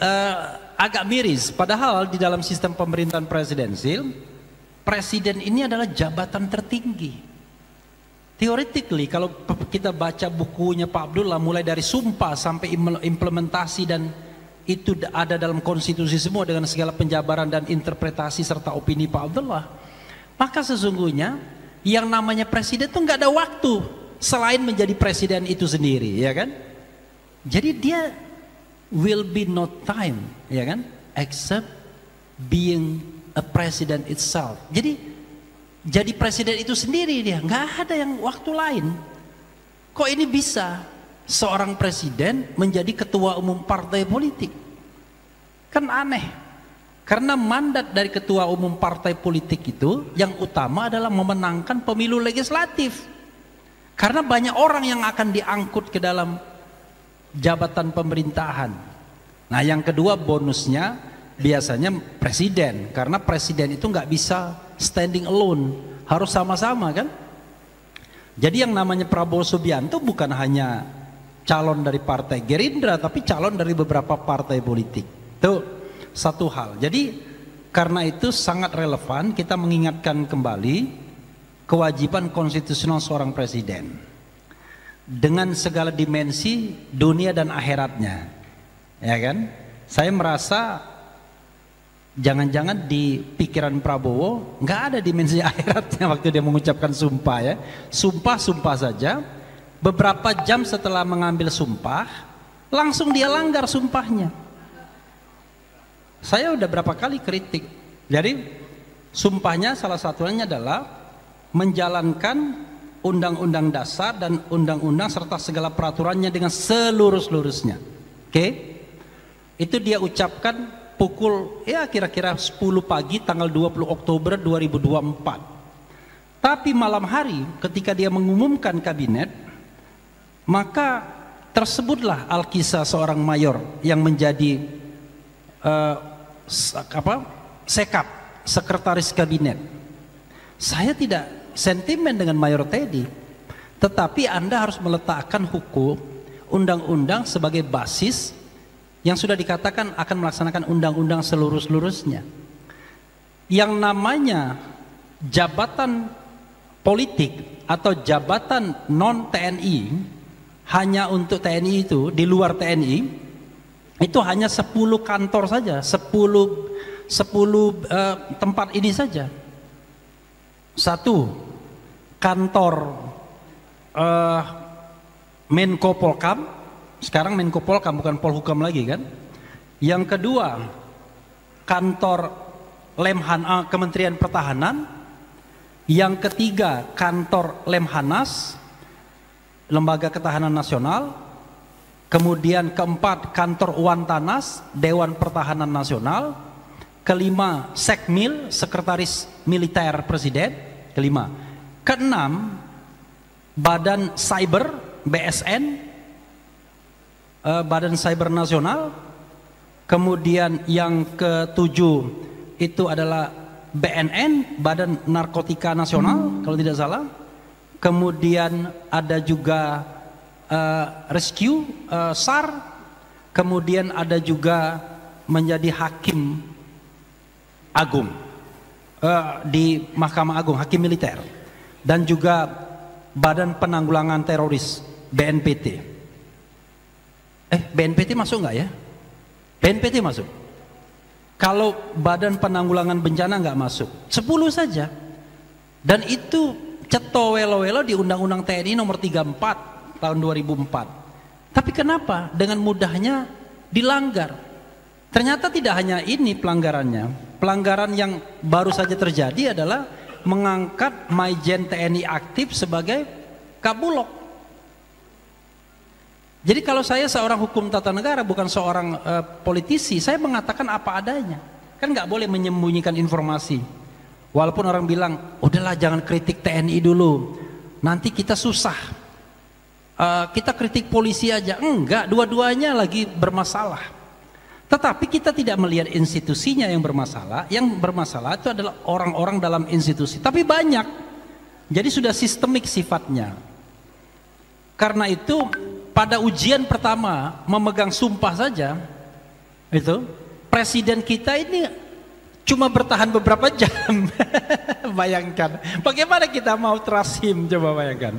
agak miris, padahal di dalam sistem pemerintahan presidensil, presiden ini adalah jabatan tertinggi. Theoretically kalau kita baca bukunya Pak Abdullah mulai dari sumpah sampai implementasi, dan itu ada dalam konstitusi semua dengan segala penjabaran dan interpretasi serta opini Pak Abdullah, maka sesungguhnya yang namanya presiden itu nggak ada waktu selain menjadi presiden itu sendiri, ya kan? Jadi dia will be no time, ya kan? Except being a president itself. Jadi presiden itu sendiri dia, nggak ada yang waktu lain. Kok ini bisa seorang presiden menjadi ketua umum partai politik? Kan aneh. Karena mandat dari ketua umum partai politik itu yang utama adalah memenangkan pemilu legislatif. Karena banyak orang yang akan diangkut ke dalam jabatan pemerintahan. Nah, yang kedua bonusnya biasanya presiden, karena presiden itu nggak bisa standing alone, harus sama-sama kan. Jadi yang namanya Prabowo Subianto bukan hanya calon dari partai Gerindra, tapi calon dari beberapa partai politik. Itu satu hal. Jadi karena itu sangat relevan kita mengingatkan kembali kewajiban konstitusional seorang presiden dengan segala dimensi dunia dan akhiratnya, ya kan? Saya merasa jangan-jangan di pikiran Prabowo nggak ada dimensi akhiratnya waktu dia mengucapkan sumpah ya. Sumpah saja, beberapa jam setelah mengambil sumpah langsung dia langgar sumpahnya. Saya udah berapa kali kritik. Jadi sumpahnya salah satunya adalah menjalankan undang-undang dasar dan undang-undang serta segala peraturannya dengan seluruh-seluruhnya. Oke? Itu dia ucapkan pukul ya kira-kira 10 pagi tanggal 20 Oktober 2024. Tapi malam hari ketika dia mengumumkan kabinet, maka tersebutlah Alkisah seorang mayor yang menjadi sekap, sekretaris kabinet. Saya tidak sentimen dengan Mayor Teddy, tetapi Anda harus meletakkan hukum undang-undang sebagai basis yang sudah dikatakan akan melaksanakan undang-undang seluruh-seluruhnya. Yang namanya jabatan politik atau jabatan non TNI hanya untuk TNI itu, di luar TNI itu hanya 10 kantor saja, 10 tempat ini saja. Satu, kantor Menko Polkam, sekarang Menko Polkam bukan Polhukam lagi kan. Yang kedua, kantor Kementerian Pertahanan. Yang ketiga, kantor Lemhanas, Lembaga Ketahanan Nasional. Kemudian keempat, kantor Wantanas, Dewan Pertahanan Nasional. Kelima, Sekmil, Sekretaris Militer Presiden. Kelima. Keenam, Badan Cyber, BSN, Badan Cyber Nasional. Kemudian yang ketujuh itu adalah BNN, Badan Narkotika Nasional kalau tidak salah. Kemudian ada juga Rescue, SAR. Kemudian ada juga menjadi hakim agung di Mahkamah Agung, hakim militer. Dan juga Badan Penanggulangan Teroris, BNPT. BNPT masuk nggak ya? BNPT masuk. Kalau Badan Penanggulangan Bencana nggak masuk, 10 saja. Dan itu ceto welo-welo di Undang-Undang TNI nomor 34 tahun 2004. Tapi kenapa dengan mudahnya dilanggar? Ternyata tidak hanya ini pelanggarannya. Pelanggaran yang baru saja terjadi adalah mengangkat Maijen TNI aktif sebagai Kabulok. Jadi kalau saya seorang hukum tata negara, bukan seorang politisi, saya mengatakan apa adanya. Kan nggak boleh menyembunyikan informasi. Walaupun orang bilang, udahlah jangan kritik TNI dulu, nanti kita susah. Kita kritik polisi aja. Enggak, dua-duanya lagi bermasalah. Tetapi kita tidak melihat institusinya yang bermasalah. Yang bermasalah itu adalah orang-orang dalam institusi. Tapi banyak. Jadi sudah sistemik sifatnya. Karena itu pada ujian pertama memegang sumpah saja, itu presiden kita ini cuma bertahan beberapa jam. Bayangkan, bagaimana kita mau terasim, coba bayangkan.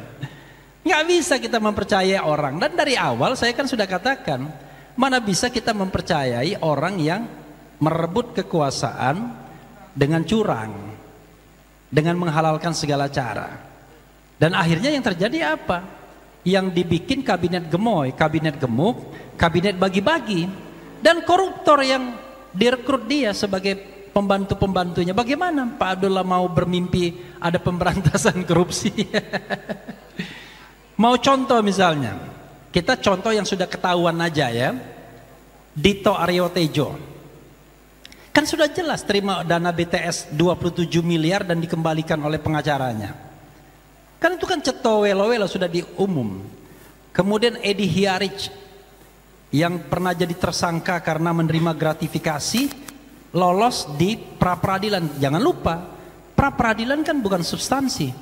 Nggak bisa kita mempercayai orang. Dan dari awal saya kan sudah katakan, mana bisa kita mempercayai orang yang merebut kekuasaan dengan curang, dengan menghalalkan segala cara. Dan akhirnya yang terjadi apa? Yang dibikin kabinet gemoy, kabinet gemuk, kabinet bagi-bagi. Dan koruptor yang direkrut dia sebagai pembantu-pembantunya. Bagaimana Pak Abdullah mau bermimpi ada pemberantasan korupsi? Mau contoh misalnya, kita contoh yang sudah ketahuan aja ya, Dito Aryo Tejo. Kan sudah jelas terima dana BTS 27 miliar dan dikembalikan oleh pengacaranya. Kan itu kan cetowelo-welo sudah diumum. Kemudian Edi Hiarij yang pernah jadi tersangka karena menerima gratifikasi lolos di pra-peradilan. Jangan lupa, pra-peradilan kan bukan substansi.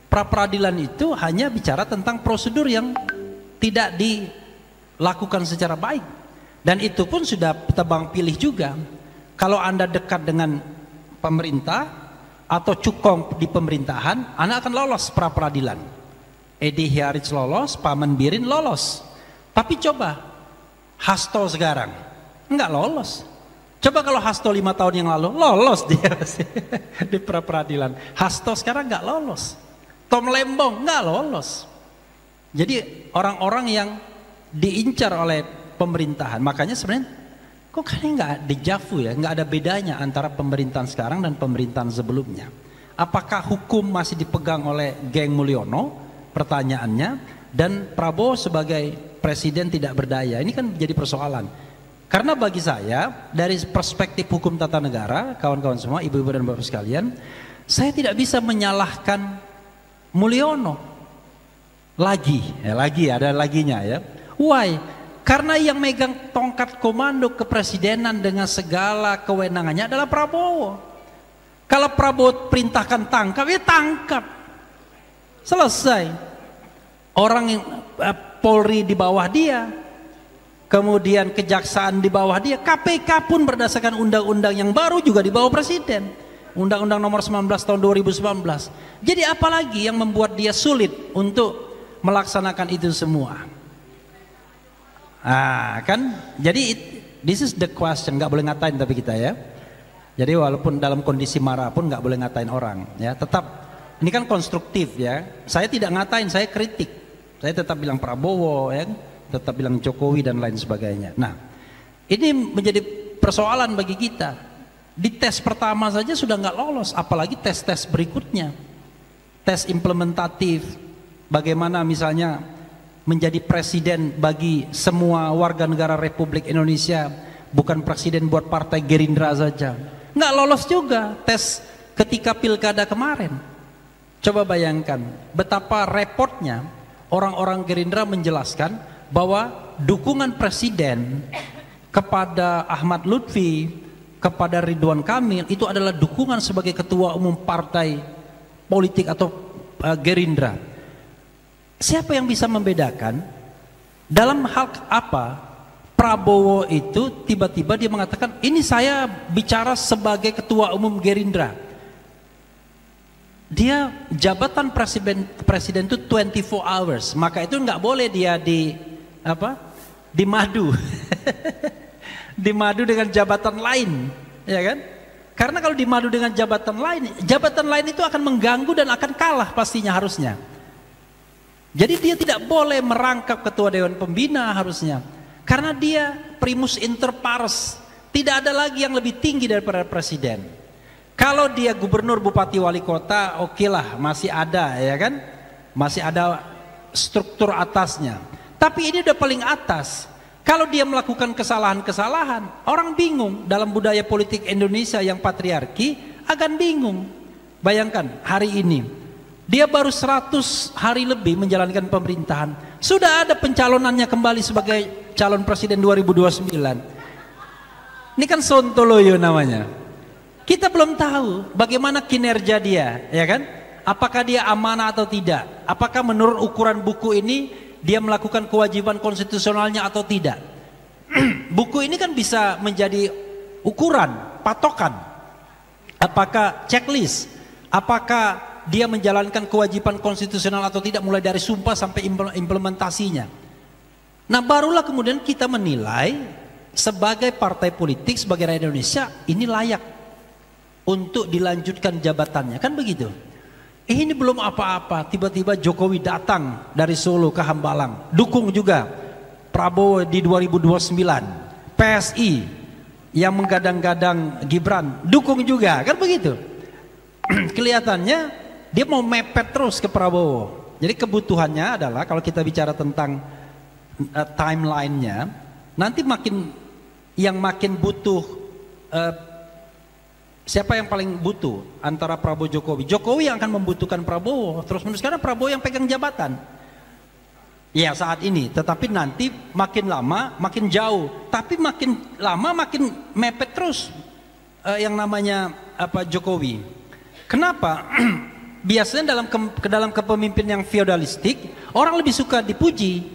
Pra-peradilan itu hanya bicara tentang prosedur yang tidak dilakukan secara baik. Dan itu pun sudah tebang pilih juga. Kalau Anda dekat dengan pemerintah atau cukong di pemerintahan, Anda akan lolos pra-peradilan. Edi Hiarij lolos, Paman Birin lolos. Tapi coba Hasto sekarang enggak lolos. Coba kalau Hasto 5 tahun yang lalu lolos dia di pra-peradilan. Hasto sekarang enggak lolos. Tom Lembong enggak lolos. Jadi orang-orang yang diincar oleh pemerintahan, makanya sebenarnya kok kayaknya nggak dejavu ya, nggak ada bedanya antara pemerintahan sekarang dan pemerintahan sebelumnya. Apakah hukum masih dipegang oleh geng Mulyono? Pertanyaannya. Dan Prabowo sebagai presiden tidak berdaya. Ini kan jadi persoalan. Karena bagi saya dari perspektif hukum tata negara, kawan-kawan semua, ibu-ibu dan bapak sekalian, saya tidak bisa menyalahkan Mulyono lagi ada laginya ya. Why? Karena yang megang tongkat komando kepresidenan dengan segala kewenangannya adalah Prabowo. Kalau Prabowo perintahkan tangkap, ya tangkap. Selesai. Orang yang Polri di bawah dia, kemudian kejaksaan di bawah dia, KPK pun berdasarkan undang-undang yang baru juga di bawah presiden. Undang-undang nomor 19 tahun 2019. Jadi apalagi yang membuat dia sulit untuk melaksanakan itu semua? Kan jadi this is the question. Nggak boleh ngatain tapi kita ya. Jadi walaupun dalam kondisi marah pun nggak boleh ngatain orang ya. Tetap ini kan konstruktif ya. Saya tidak ngatain, saya kritik. Saya tetap bilang Prabowo ya, tetap bilang Jokowi dan lain sebagainya. Nah, ini menjadi persoalan bagi kita. Di tes pertama saja sudah nggak lolos, apalagi tes-tes berikutnya. Tes implementatif, bagaimana misalnya menjadi presiden bagi semua warga negara Republik Indonesia, bukan presiden buat partai Gerindra saja. Nggak lolos juga tes ketika pilkada kemarin. Coba bayangkan betapa repotnya orang-orang Gerindra menjelaskan bahwa dukungan presiden kepada Ahmad Lutfi, kepada Ridwan Kamil itu adalah dukungan sebagai ketua umum partai politik atau Gerindra. Siapa yang bisa membedakan dalam hal apa Prabowo itu tiba-tiba dia mengatakan ini saya bicara sebagai ketua umum Gerindra. Dia jabatan presiden itu 24 hours, maka itu nggak boleh dia dimadu. Dimadu dengan jabatan lain, ya kan? Karena kalau dimadu dengan jabatan lain itu akan mengganggu dan akan kalah pastinya harusnya. Jadi dia tidak boleh merangkap ketua dewan pembina harusnya, karena dia primus inter pares, tidak ada lagi yang lebih tinggi daripada presiden. Kalau dia gubernur, bupati, wali kota, oke lah, masih ada, ya kan? Masih ada struktur atasnya. Tapi ini udah paling atas. Kalau dia melakukan kesalahan-kesalahan, orang bingung. Dalam budaya politik Indonesia yang patriarki, akan bingung. Bayangkan hari ini, dia baru 100 hari lebih menjalankan pemerintahan. Sudah ada pencalonannya kembali sebagai calon presiden 2029. Ini kan sontoloyo namanya. Kita belum tahu bagaimana kinerja dia, ya kan? Apakah dia amanah atau tidak? Apakah menurut ukuran buku ini dia melakukan kewajiban konstitusionalnya atau tidak? Buku ini kan bisa menjadi ukuran, patokan. Apakah checklist? Apakah dia menjalankan kewajiban konstitusional atau tidak, mulai dari sumpah sampai implementasinya. Nah, barulah kemudian kita menilai sebagai partai politik, sebagai rakyat Indonesia, ini layak untuk dilanjutkan jabatannya, kan begitu? Ini belum apa-apa, tiba-tiba Jokowi datang dari Solo ke Hambalang, dukung juga Prabowo di 2029, PSI yang menggadang-gadang Gibran, dukung juga, kan begitu? Kelihatannya dia mau mepet terus ke Prabowo. Jadi kebutuhannya adalah, kalau kita bicara tentang timelinenya, nanti makin butuh siapa yang paling butuh antara Prabowo Jokowi? Jokowi yang akan membutuhkan Prabowo terus menerus karena Prabowo yang pegang jabatan. Ya saat ini, tetapi nanti makin lama makin jauh, tapi makin lama makin mepet terus yang namanya Jokowi. Kenapa? Biasanya dalam kepemimpinan yang feodalistik, orang lebih suka dipuji,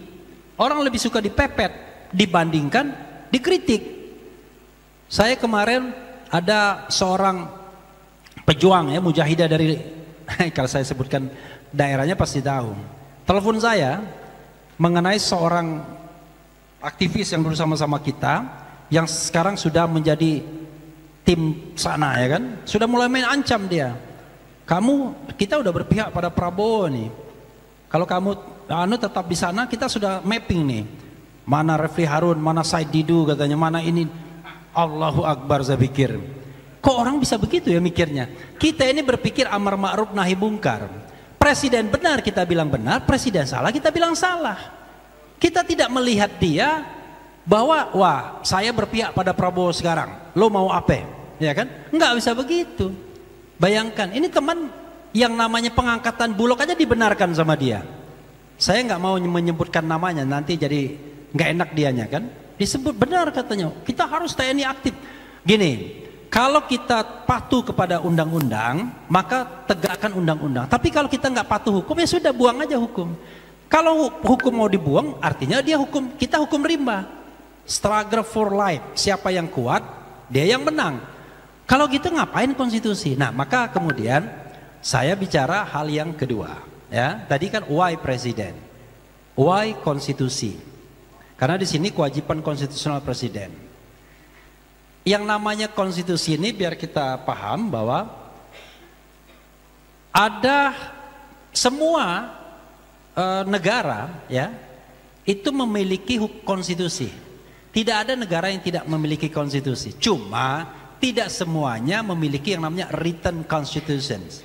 orang lebih suka dipepet dibandingkan dikritik. Saya kemarin ada seorang pejuang ya, mujahidah dari kalau saya sebutkan daerahnya pasti tahu. Telepon saya mengenai seorang aktivis yang dulu sama-sama kita, yang sekarang sudah menjadi tim sana ya kan, sudah mulai main ancam dia. Kita udah berpihak pada Prabowo nih. Kalau kamu tetap di sana, kita sudah mapping nih. Mana Refli Harun, mana Said Didu katanya, mana ini. Allahu Akbar, saya pikir. Kok orang bisa begitu ya mikirnya? Kita ini berpikir amar ma'ruf nahi mungkar. Presiden benar kita bilang benar, presiden salah kita bilang salah. Kita tidak melihat dia bahwa wah saya berpihak pada Prabowo sekarang, lo mau apa? Ya kan? Enggak bisa begitu. Bayangkan, ini teman yang namanya pengangkatan Bulog aja dibenarkan sama dia. Saya nggak mau menyebutkan namanya, nanti jadi nggak enak dianya kan. Disebut benar katanya, kita harus TNI aktif. Gini, kalau kita patuh kepada undang-undang, maka tegakkan undang-undang. Tapi kalau kita nggak patuh hukum, ya sudah buang aja hukum. Kalau hukum mau dibuang, artinya kita hukum rimba. Struggle for life, siapa yang kuat, dia yang menang. Kalau gitu ngapain konstitusi? Nah, maka kemudian saya bicara hal yang kedua. Ya, tadi kan why presiden, why konstitusi? Karena di sini kewajiban konstitusional presiden. Yang namanya konstitusi ini biar kita paham bahwa ada semua negara ya itu memiliki konstitusi. Tidak ada negara yang tidak memiliki konstitusi. Cuma tidak semuanya memiliki yang namanya written constitutions.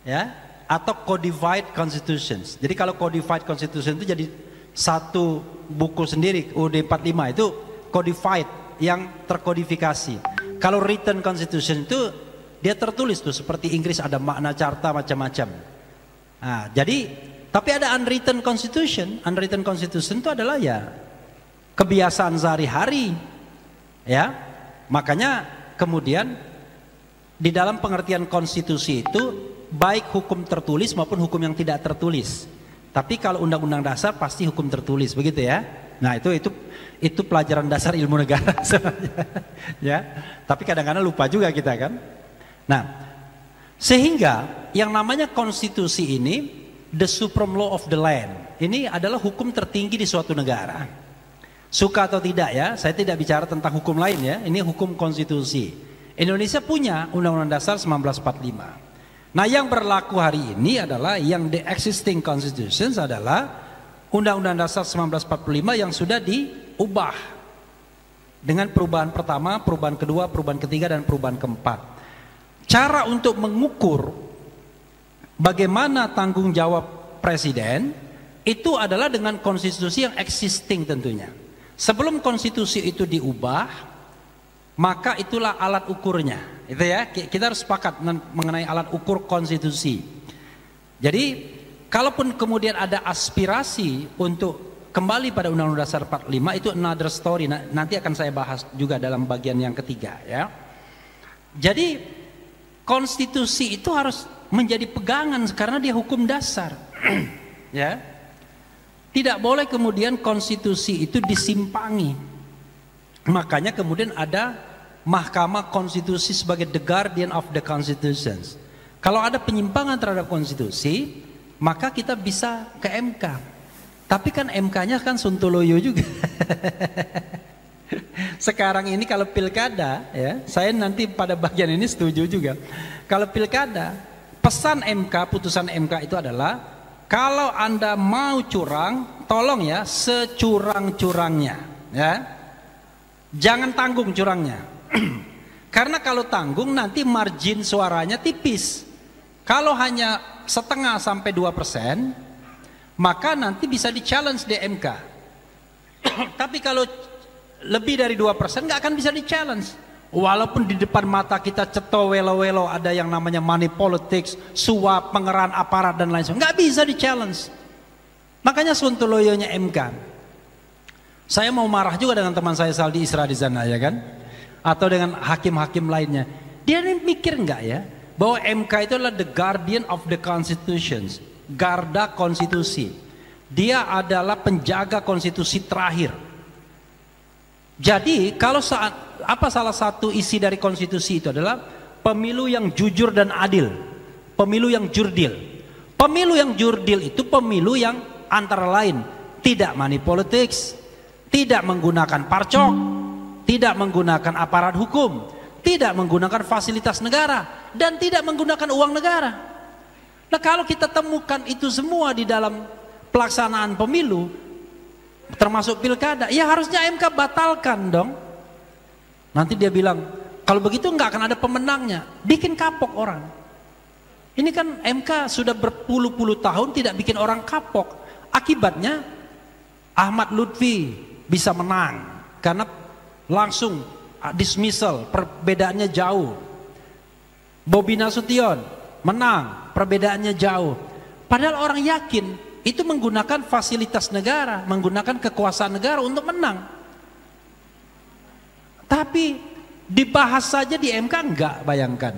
Ya, atau codified constitutions. Jadi kalau codified constitution itu jadi satu buku sendiri, UUD 45 itu codified, yang terkodifikasi. Kalau written constitution itu dia tertulis tuh, seperti Inggris ada makna carta macam-macam. Nah, jadi tapi ada unwritten constitution. Unwritten constitution itu adalah ya kebiasaan sehari-hari. Ya. Makanya kemudian di dalam pengertian konstitusi itu baik hukum tertulis maupun hukum yang tidak tertulis. Tapi kalau undang-undang dasar pasti hukum tertulis, begitu ya. Nah, itu pelajaran dasar ilmu negara sebenarnya. Ya. Tapi kadang-kadang lupa juga kita kan. Nah, sehingga yang namanya konstitusi ini the supreme law of the land. Ini adalah hukum tertinggi di suatu negara. Suka atau tidak ya, saya tidak bicara tentang hukum lain ya. Ini hukum konstitusi. Indonesia punya Undang-Undang Dasar 1945. Nah, yang berlaku hari ini adalah yang the existing constitutions adalah Undang-Undang Dasar 1945 yang sudah diubah dengan perubahan pertama, perubahan kedua, perubahan ketiga, dan perubahan keempat. Cara untuk mengukur bagaimana tanggung jawab presiden itu adalah dengan konstitusi yang existing tentunya. Sebelum konstitusi itu diubah, maka itulah alat ukurnya. Itu ya, kita harus sepakat mengenai alat ukur konstitusi. Jadi, kalaupun kemudian ada aspirasi untuk kembali pada Undang-Undang Dasar 45 itu another story. Nanti akan saya bahas juga dalam bagian yang ketiga ya. Jadi, konstitusi itu harus menjadi pegangan karena dia hukum dasar. Ya. Tidak boleh kemudian konstitusi itu disimpangi. Makanya kemudian ada Mahkamah Konstitusi sebagai the guardian of the constitutions. Kalau ada penyimpangan terhadap konstitusi, maka kita bisa ke MK. Tapi kan MK-nya kan Sontoloyo juga. Sekarang ini kalau pilkada ya, saya nanti pada bagian ini setuju juga. Kalau pilkada, pesan MK, putusan MK itu adalah kalau Anda mau curang, tolong ya securang-curangnya ya. Jangan tanggung curangnya. Karena kalau tanggung nanti margin suaranya tipis. Kalau hanya setengah sampai 2%, maka nanti bisa di-challenge di MK. Tapi kalau lebih dari 2% nggak akan bisa di-challenge. Walaupun di depan mata kita ceto welo-welo ada yang namanya money politics, suap, pengerahan aparat dan lain sebagainya, nggak bisa di challenge. Makanya Sontoloyonya MK. Saya mau marah juga dengan teman saya Saldi Isra di sana, ya kan? Atau dengan hakim-hakim lainnya. Dia ini mikir nggak ya bahwa MK itu adalah the guardian of the constitutions, garda konstitusi. Dia adalah penjaga konstitusi terakhir. Jadi kalau salah satu isi dari konstitusi itu adalah pemilu yang jujur dan adil, pemilu yang jurdil. Pemilu yang jurdil itu pemilu yang antara lain tidak money politics, tidak menggunakan parcok, tidak menggunakan aparat hukum, tidak menggunakan fasilitas negara, dan tidak menggunakan uang negara. Nah, kalau kita temukan itu semua di dalam pelaksanaan pemilu, termasuk pilkada, ya harusnya MK batalkan dong. Nanti dia bilang, kalau begitu nggak akan ada pemenangnya, bikin kapok orang. Ini kan MK sudah berpuluh-puluh tahun tidak bikin orang kapok. Akibatnya Ahmad Lutfi bisa menang karena langsung dismissal, perbedaannya jauh. Bobi Nasution menang, perbedaannya jauh. Padahal orang yakin itu menggunakan fasilitas negara, menggunakan kekuasaan negara untuk menang. Tapi dibahas saja di MK enggak, bayangkan.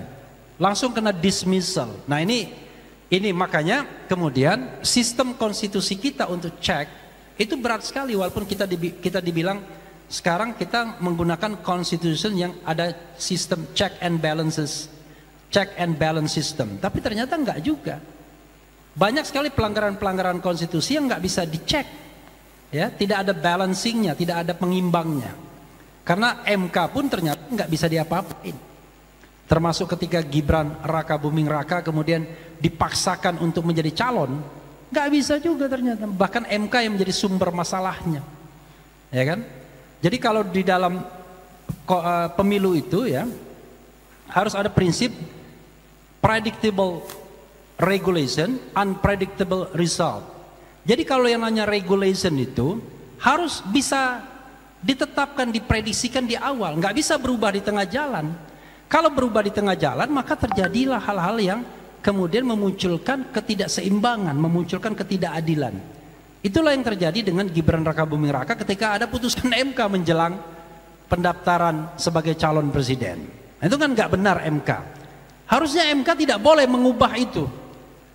Langsung kena dismissal. Nah, ini makanya kemudian sistem konstitusi kita untuk cek itu berat sekali, walaupun kita dibilang sekarang kita menggunakan constitution yang ada sistem check and balances, check and balance system, tapi ternyata enggak juga. Banyak sekali pelanggaran-pelanggaran konstitusi yang nggak bisa dicek, ya, tidak ada balancingnya, tidak ada pengimbangnya. Karena MK pun ternyata nggak bisa diapa-apain. Termasuk ketika Gibran Raka Buming Raka kemudian dipaksakan untuk menjadi calon, nggak bisa juga ternyata. Bahkan MK yang menjadi sumber masalahnya, ya kan? Jadi kalau di dalam pemilu itu ya harus ada prinsip predictable regulation, unpredictable result. Jadi kalau yang namanya regulation itu harus bisa ditetapkan, diprediksikan di awal, nggak bisa berubah di tengah jalan. Kalau berubah di tengah jalan, maka terjadilah hal-hal yang kemudian memunculkan ketidakseimbangan, memunculkan ketidakadilan. Itulah yang terjadi dengan Gibran Raka Buming Raka ketika ada putusan MK menjelang pendaftaran sebagai calon presiden. Nah, itu kan nggak benar MK. Harusnya MK tidak boleh mengubah itu.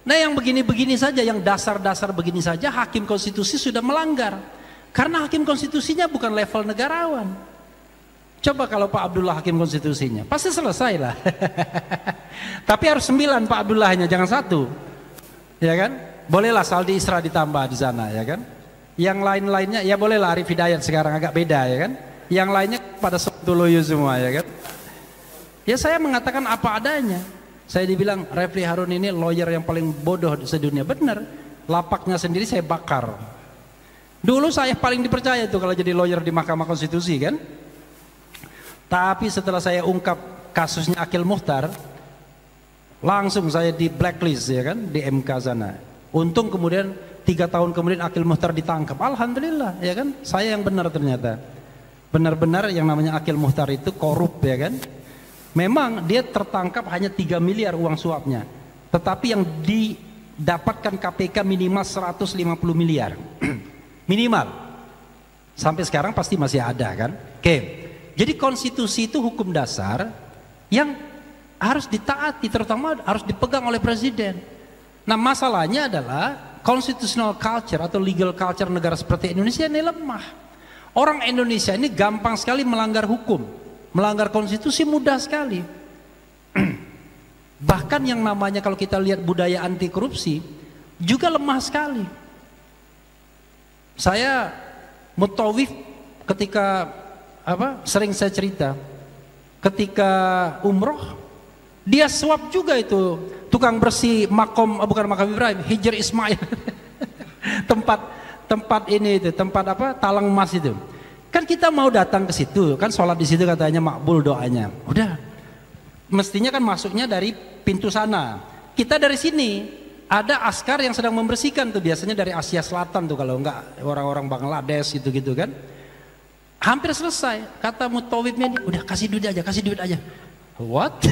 Nah, yang begini-begini saja, yang dasar-dasar begini saja, hakim konstitusi sudah melanggar. Karena hakim konstitusinya bukan level negarawan. Coba kalau Pak Abdullah hakim konstitusinya, pasti selesai lah. Tapi harus 9 Pak Abdullahnya, jangan 1. Ya kan? Bolehlah Saldi Isra ditambah di sana, ya kan? Yang lain-lainnya, ya bolehlah Arif Hidayat sekarang agak beda, ya kan? Yang lainnya pada Sontoloyo semua, ya kan? Ya saya mengatakan apa adanya. Saya dibilang Refli Harun ini lawyer yang paling bodoh sedunia. Benar, lapaknya sendiri saya bakar. Dulu saya paling dipercaya tuh kalau jadi lawyer di Mahkamah Konstitusi kan. Tapi setelah saya ungkap kasusnya Akil Mukhtar, langsung saya di blacklist ya kan di MK sana. Untung kemudian 3 tahun kemudian Akil Mukhtar ditangkap. Alhamdulillah ya kan, saya yang benar ternyata. Benar-benar yang namanya Akil Mukhtar itu korup ya kan. Memang dia tertangkap hanya 3 miliar uang suapnya, tetapi yang didapatkan KPK minimal 150 miliar. Minimal. Sampai sekarang pasti masih ada kan. Oke. Jadi konstitusi itu hukum dasar yang harus ditaati, terutama harus dipegang oleh presiden. Nah, masalahnya adalah constitutional culture atau legal culture negara seperti Indonesia ini lemah. Orang Indonesia ini gampang sekali melanggar hukum, melanggar konstitusi mudah sekali. Bahkan yang namanya kalau kita lihat budaya anti korupsi juga lemah sekali. Saya mutawif ketika sering saya cerita, ketika umroh dia suap juga itu tukang bersih bukan makam Ibrahim, Hijr Ismail. tempat ini itu tempat talang emas itu. Kan kita mau datang ke situ, kan sholat di situ katanya makbul doanya. Udah, mestinya kan masuknya dari pintu sana. Kita dari sini ada askar yang sedang membersihkan tuh, biasanya dari Asia Selatan tuh, kalau enggak orang-orang Bangladesh gitu-gitu kan. Hampir selesai. Kata mutawibnya ini, udah kasih duit aja. What?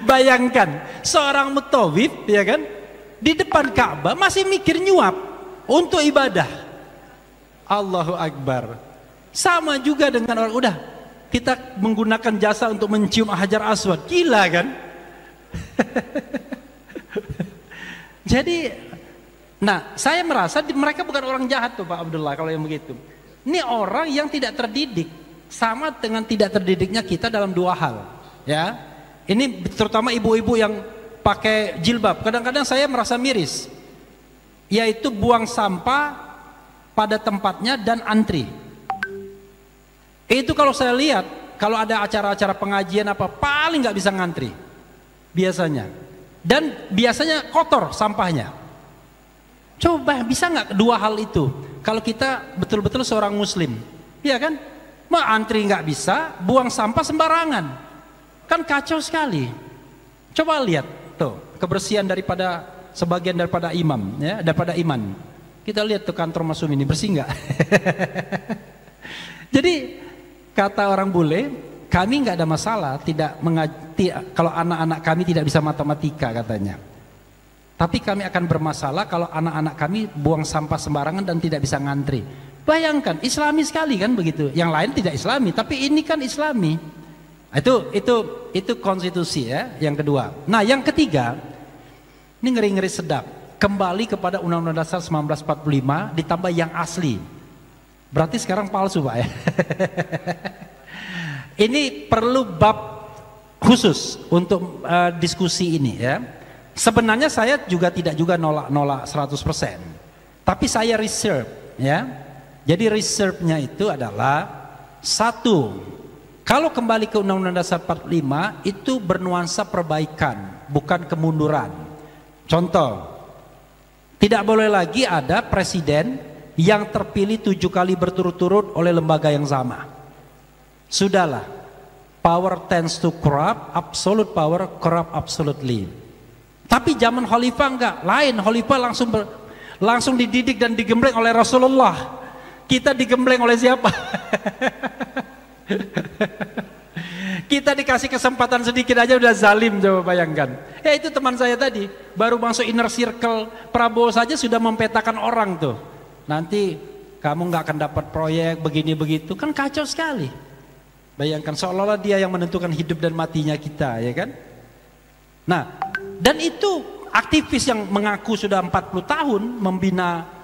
Bayangkan seorang mutawib, ya kan, di depan Ka'bah masih mikir nyuap untuk ibadah. Allahu Akbar. Sama juga dengan orang, udah kita menggunakan jasa untuk mencium Hajar Aswad. Gila kan? Jadi, nah saya merasa mereka bukan orang jahat tuh Pak Abdullah kalau yang begitu. Ini orang yang tidak terdidik, sama dengan tidak terdidiknya kita dalam dua hal, ya. Ini terutama ibu-ibu yang pakai jilbab. Kadang-kadang saya merasa miris, yaitu buang sampah pada tempatnya dan antri. Itu kalau saya lihat, kalau ada acara-acara pengajian apa, paling nggak bisa ngantri biasanya. Dan biasanya kotor sampahnya. Coba bisa nggak dua hal itu? Kalau kita betul-betul seorang muslim, ya kan? Mau antri nggak bisa, buang sampah sembarangan, kan kacau sekali. Coba lihat tuh kebersihan daripada sebagian daripada imam, ya, daripada iman. Kita lihat tuh kantor Masum ini bersih nggak? Jadi kata orang bule, kami nggak ada masalah tidak mengaji kalau anak-anak kami tidak bisa matematika katanya. Tapi kami akan bermasalah kalau anak-anak kami buang sampah sembarangan dan tidak bisa ngantri. Bayangkan, Islami sekali kan begitu. Yang lain tidak Islami, tapi ini kan Islami. Itu konstitusi ya, yang kedua. Nah, yang ketiga, ini ngeri-ngeri sedap. Kembali kepada Undang-Undang Dasar 1945 ditambah yang asli. Berarti sekarang palsu, Pak ya. Ini perlu bab khusus untuk diskusi ini ya. Sebenarnya saya juga tidak juga nolak 100%. Tapi saya reserve ya. Jadi reserve-nya itu adalah satu, kalau kembali ke Undang-Undang Dasar 45 itu bernuansa perbaikan, bukan kemunduran. Contoh, tidak boleh lagi ada presiden yang terpilih 7 kali berturut-turut oleh lembaga yang sama. Sudahlah, power tends to corrupt, absolute power corrupt absolutely. Tapi zaman Khalifah enggak, lain. Khalifah langsung dididik dan digembleng oleh Rasulullah. Kita digembleng oleh siapa? Kita dikasih kesempatan sedikit aja udah zalim, coba bayangkan. Ya itu teman saya tadi, baru masuk inner circle Prabowo saja sudah mempetakan orang tuh. Nanti kamu nggak akan dapat proyek begini begitu, kan kacau sekali. Bayangkan seolah-olah dia yang menentukan hidup dan matinya kita, ya kan? Nah, dan itu aktivis yang mengaku sudah 40 tahun membina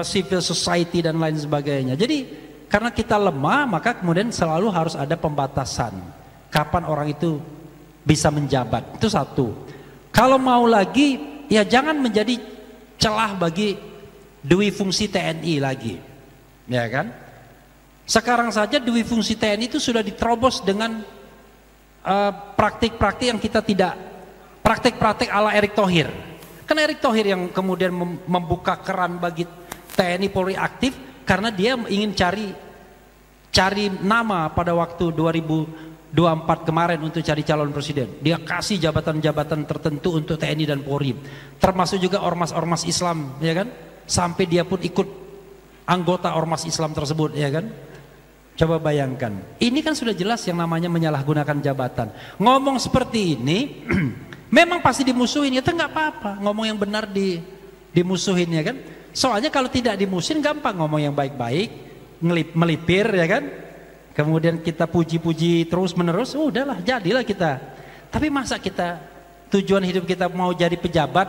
civil society dan lain sebagainya. Jadi karena kita lemah, maka kemudian selalu harus ada pembatasan kapan orang itu bisa menjabat. Itu satu. Kalau mau lagi, ya jangan menjadi celah bagi dui fungsi TNI lagi, ya kan? Sekarang saja dui fungsi TNI itu sudah diterobos dengan praktik-praktik yang kita tidak, praktik-praktik ala Erick Thohir. Kan Erick Thohir yang kemudian membuka keran bagi TNI Polri aktif karena dia ingin cari nama pada waktu 2024 kemarin untuk cari calon presiden. Dia kasih jabatan-jabatan tertentu untuk TNI dan Polri, termasuk juga ormas-ormas Islam, ya kan? Sampai dia pun ikut anggota ormas Islam tersebut, ya kan? Coba bayangkan, ini kan sudah jelas yang namanya menyalahgunakan jabatan. Ngomong seperti ini memang pasti dimusuhin, ya nggak apa-apa, ngomong yang benar dimusuhin, ya kan? Soalnya kalau tidak dimusuhin gampang ngomong yang baik-baik, melipir, ya kan? Kemudian kita puji-puji terus menerus, udahlah jadilah kita. Tapi masa kita tujuan hidup kita mau jadi pejabat,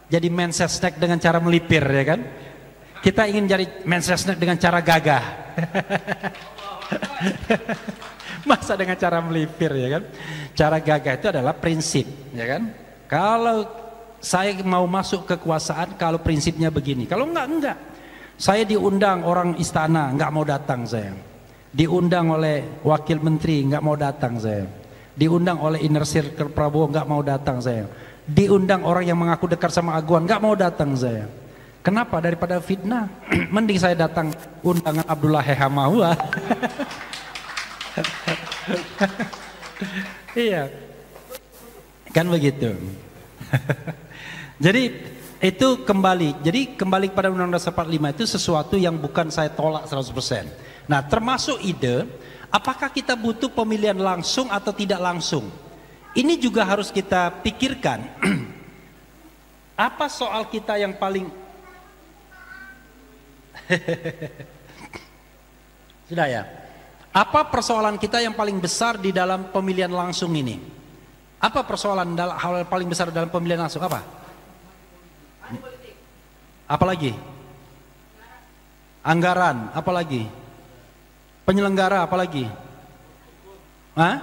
jadi mensesnek dengan cara melipir, ya kan? Kita ingin jadi mensesnek dengan cara gagah. Masa dengan cara melipir, ya kan? Cara gagah itu adalah prinsip, ya kan? Kalau saya mau masuk kekuasaan, kalau prinsipnya begini, kalau enggak. Saya diundang orang istana, enggak mau datang saya. Diundang oleh wakil menteri, enggak mau datang saya. Diundang oleh inner circle Prabowo, enggak mau datang saya. Diundang orang yang mengaku dekat sama Aguan, enggak mau datang saya. Kenapa? Daripada fitnah, mending saya datang undangan Abdullah Hehamahua. Iya, kan begitu. Jadi Itu kembali, jadi kembali kepada Undang-Undang Dasar 45 itu sesuatu yang bukan saya tolak 100%. Nah, termasuk ide, apakah kita butuh pemilihan langsung atau tidak langsung? Ini juga harus kita pikirkan. Apa soal kita yang paling sudah ya? Apa persoalan kita yang paling besar di dalam pemilihan langsung ini? Apa persoalan dalam hal yang paling besar dalam pemilihan langsung? Apa? Apalagi? Anggaran, apalagi? Penyelenggara, apalagi? Hah?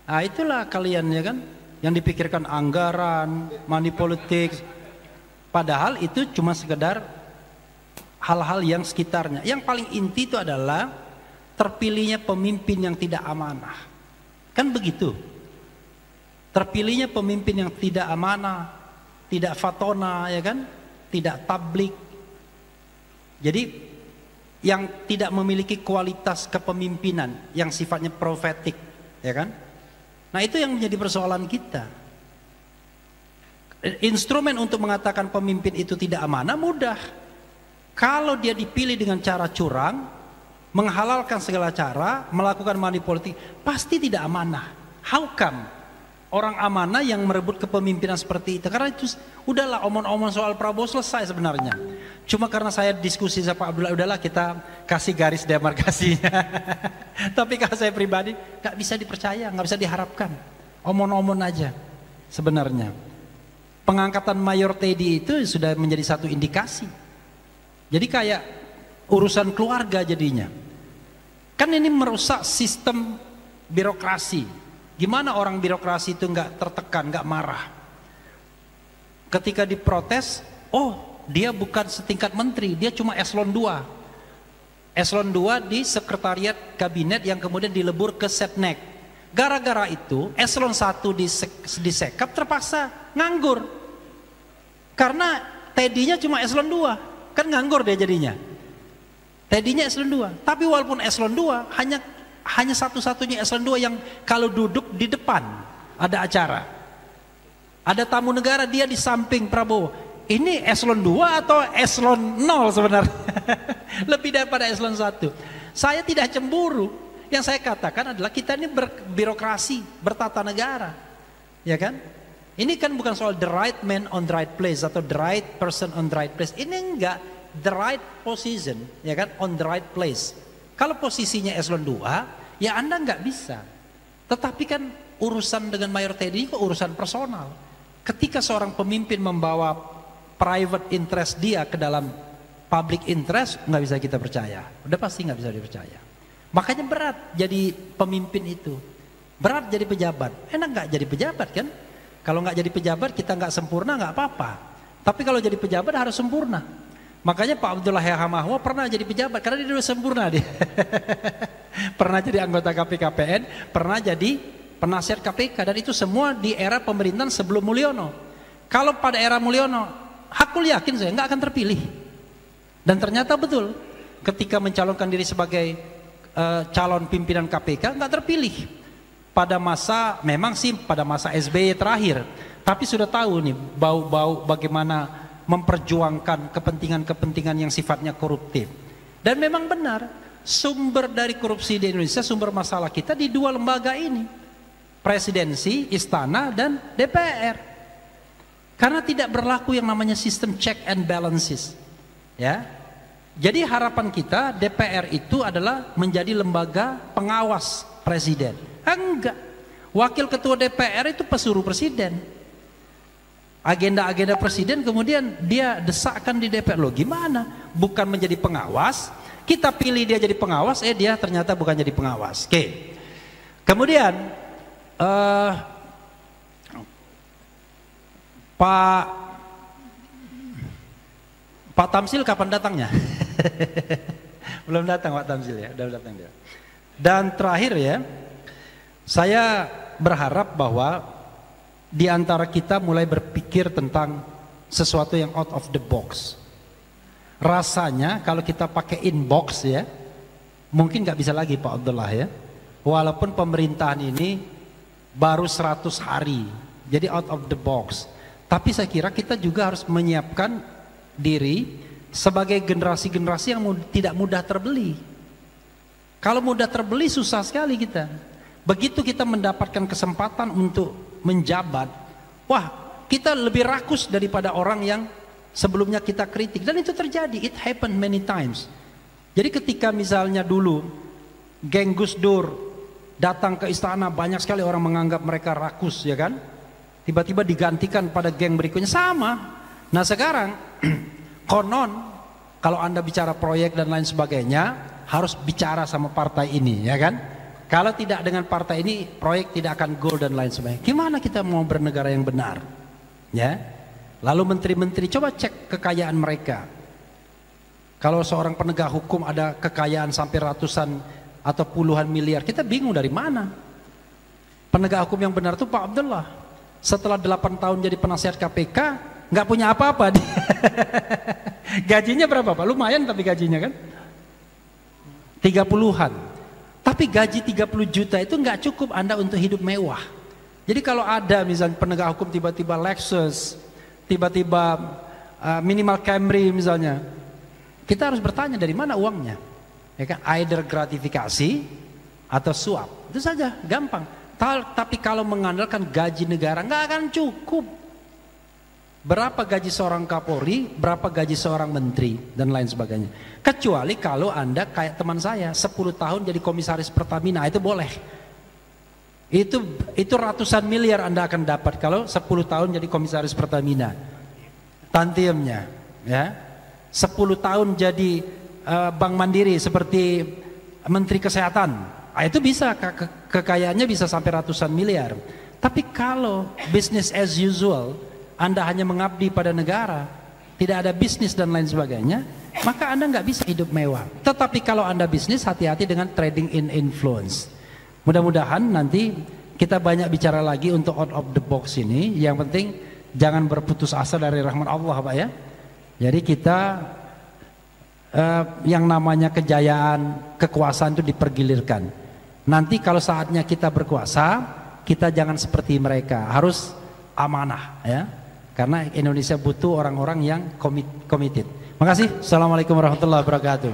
Nah, itulah kalian ya kan, yang dipikirkan anggaran, money politics. Padahal itu cuma sekedar hal-hal yang sekitarnya. Yang paling inti itu adalah terpilihnya pemimpin yang tidak amanah. Kan begitu. Terpilihnya pemimpin yang tidak amanah, tidak fatona, ya kan? Tidak tablik. Jadi yang tidak memiliki kualitas kepemimpinan yang sifatnya profetik, ya kan? Nah, itu yang menjadi persoalan kita. Instrumen untuk mengatakan pemimpin itu tidak amanah mudah. Kalau dia dipilih dengan cara curang, menghalalkan segala cara, melakukan money politik, pasti tidak amanah. How come? Orang amanah yang merebut kepemimpinan seperti itu. Karena itu udahlah, omong-omong soal Prabowo selesai sebenarnya. Cuma karena saya diskusi sama Pak Abdullah, udahlah kita kasih garis demarkasinya. Tapi kalau saya pribadi gak bisa dipercaya, gak bisa diharapkan. Omong-omong aja sebenarnya. Pengangkatan Mayor Teddy itu sudah menjadi satu indikasi. Jadi kayak urusan keluarga jadinya. Kan ini merusak sistem birokrasi. Gimana orang birokrasi itu nggak tertekan, nggak marah? Ketika diprotes, oh dia bukan setingkat menteri, dia cuma eselon 2. Eselon 2 di sekretariat kabinet yang kemudian dilebur ke Setnek. Gara-gara itu eselon 1 disekap terpaksa nganggur. Karena Teddy-nya cuma eselon 2, kan nganggur dia jadinya. Teddy-nya eselon 2, tapi walaupun eselon 2 hanya satu-satunya eselon 2 yang kalau duduk di depan ada acara, ada tamu negara, dia di samping Prabowo. Ini eselon 2 atau eselon 0 sebenarnya? Lebih daripada eselon 1. Saya tidak cemburu. Yang saya katakan adalah kita ini berbirokrasi, bertata negara, ya kan? Ini kan bukan soal the right man on the right place atau the right person on the right place. Ini enggak, the right position, ya kan, on the right place. Kalau posisinya eselon 2, ya Anda nggak bisa. Tetapi kan urusan dengan Mayor Teddy itu urusan personal. Ketika seorang pemimpin membawa private interest dia ke dalam public interest, nggak bisa kita percaya. Udah pasti nggak bisa dipercaya. Makanya berat jadi pemimpin itu. Berat jadi pejabat. Enak nggak jadi pejabat kan? Kalau nggak jadi pejabat kita nggak sempurna nggak apa-apa. Tapi kalau jadi pejabat harus sempurna. Makanya Pak Abdullah Mahwa pernah jadi pejabat karena dia sudah sempurna dia. Pernah jadi anggota KPKPN, pernah jadi penasihat KPK, dan itu semua di era pemerintahan sebelum Mulyono. Kalau pada era Mulyono, aku yakin saya nggak akan terpilih. Dan ternyata betul, ketika mencalonkan diri sebagai calon pimpinan KPK nggak terpilih. Pada masa, memang sih pada masa SBY terakhir, tapi sudah tahu nih bau-bau bagaimana memperjuangkan kepentingan-kepentingan yang sifatnya koruptif. Dan memang benar, sumber dari korupsi di Indonesia, sumber masalah kita di dua lembaga ini, presidensi, istana, dan DPR. Karena tidak berlaku yang namanya sistem check and balances, ya. Jadi harapan kita DPR itu adalah menjadi lembaga pengawas presiden. Enggak, wakil ketua DPR itu pesuruh presiden. Agenda-agenda presiden kemudian dia desakkan di DPR. Loh gimana? Bukan menjadi pengawas, kita pilih dia jadi pengawas, dia ternyata bukan jadi pengawas. Oke. Kemudian Pak Tamsil kapan datangnya? Belum datang Pak Tamsil ya, udah datang dia. Dan terakhir ya, saya berharap bahwa di antara kita mulai berpikir tentang sesuatu yang out of the box. Rasanya kalau kita pakai inbox ya, mungkin nggak bisa lagi Pak Abdullah ya. Walaupun pemerintahan ini baru 100 hari, jadi out of the box. Tapi saya kira kita juga harus menyiapkan diri sebagai generasi-generasi yang tidak mudah terbeli. Kalau mudah terbeli susah sekali kita. Begitu kita mendapatkan kesempatan untuk menjabat, wah, kita lebih rakus daripada orang yang sebelumnya kita kritik. Dan itu terjadi, it happened many times. Jadi ketika misalnya dulu geng Gus Dur datang ke istana, banyak sekali orang menganggap mereka rakus, ya kan? Tiba-tiba digantikan pada geng berikutnya, sama. Nah sekarang konon kalau Anda bicara proyek dan lain sebagainya harus bicara sama partai ini, ya kan? Kalau tidak dengan partai ini proyek tidak akan goal dan lain sebagainya. Gimana kita mau bernegara yang benar? Ya. Lalu menteri-menteri coba cek kekayaan mereka. Kalau seorang penegak hukum ada kekayaan sampai ratusan atau puluhan miliar, kita bingung dari mana. Penegak hukum yang benar itu Pak Abdullah. Setelah 8 tahun jadi penasihat KPK, nggak punya apa-apa. Gajinya berapa Pak? Lumayan tapi gajinya kan 30-an. Tapi gaji 30 juta itu nggak cukup Anda untuk hidup mewah. Jadi kalau ada misalnya penegak hukum tiba-tiba Lexus, tiba-tiba minimal Camry misalnya, kita harus bertanya dari mana uangnya, ya kan? Either gratifikasi atau suap, itu saja, gampang. Tapi kalau mengandalkan gaji negara nggak akan cukup. Berapa gaji seorang Kapolri, berapa gaji seorang menteri dan lain sebagainya. Kecuali kalau Anda kayak teman saya 10 tahun jadi komisaris Pertamina, itu boleh. Itu ratusan miliar Anda akan dapat kalau 10 tahun jadi komisaris Pertamina. Tantiemnya, ya. 10 tahun jadi Bank Mandiri seperti Menteri Kesehatan, itu bisa kekayaannya bisa sampai ratusan miliar. Tapi kalau business as usual, Anda hanya mengabdi pada negara, tidak ada bisnis dan lain sebagainya, maka Anda nggak bisa hidup mewah. Tetapi kalau Anda bisnis, hati-hati dengan trading in influence. Mudah-mudahan nanti kita banyak bicara lagi untuk out of the box ini. Yang penting jangan berputus asa dari rahmat Allah, Pak ya. Jadi kita yang namanya kejayaan, kekuasaan itu dipergilirkan. Nanti kalau saatnya kita berkuasa, kita jangan seperti mereka, harus amanah ya. Karena Indonesia butuh orang-orang yang committed. Makasih. Assalamualaikum warahmatullahi wabarakatuh.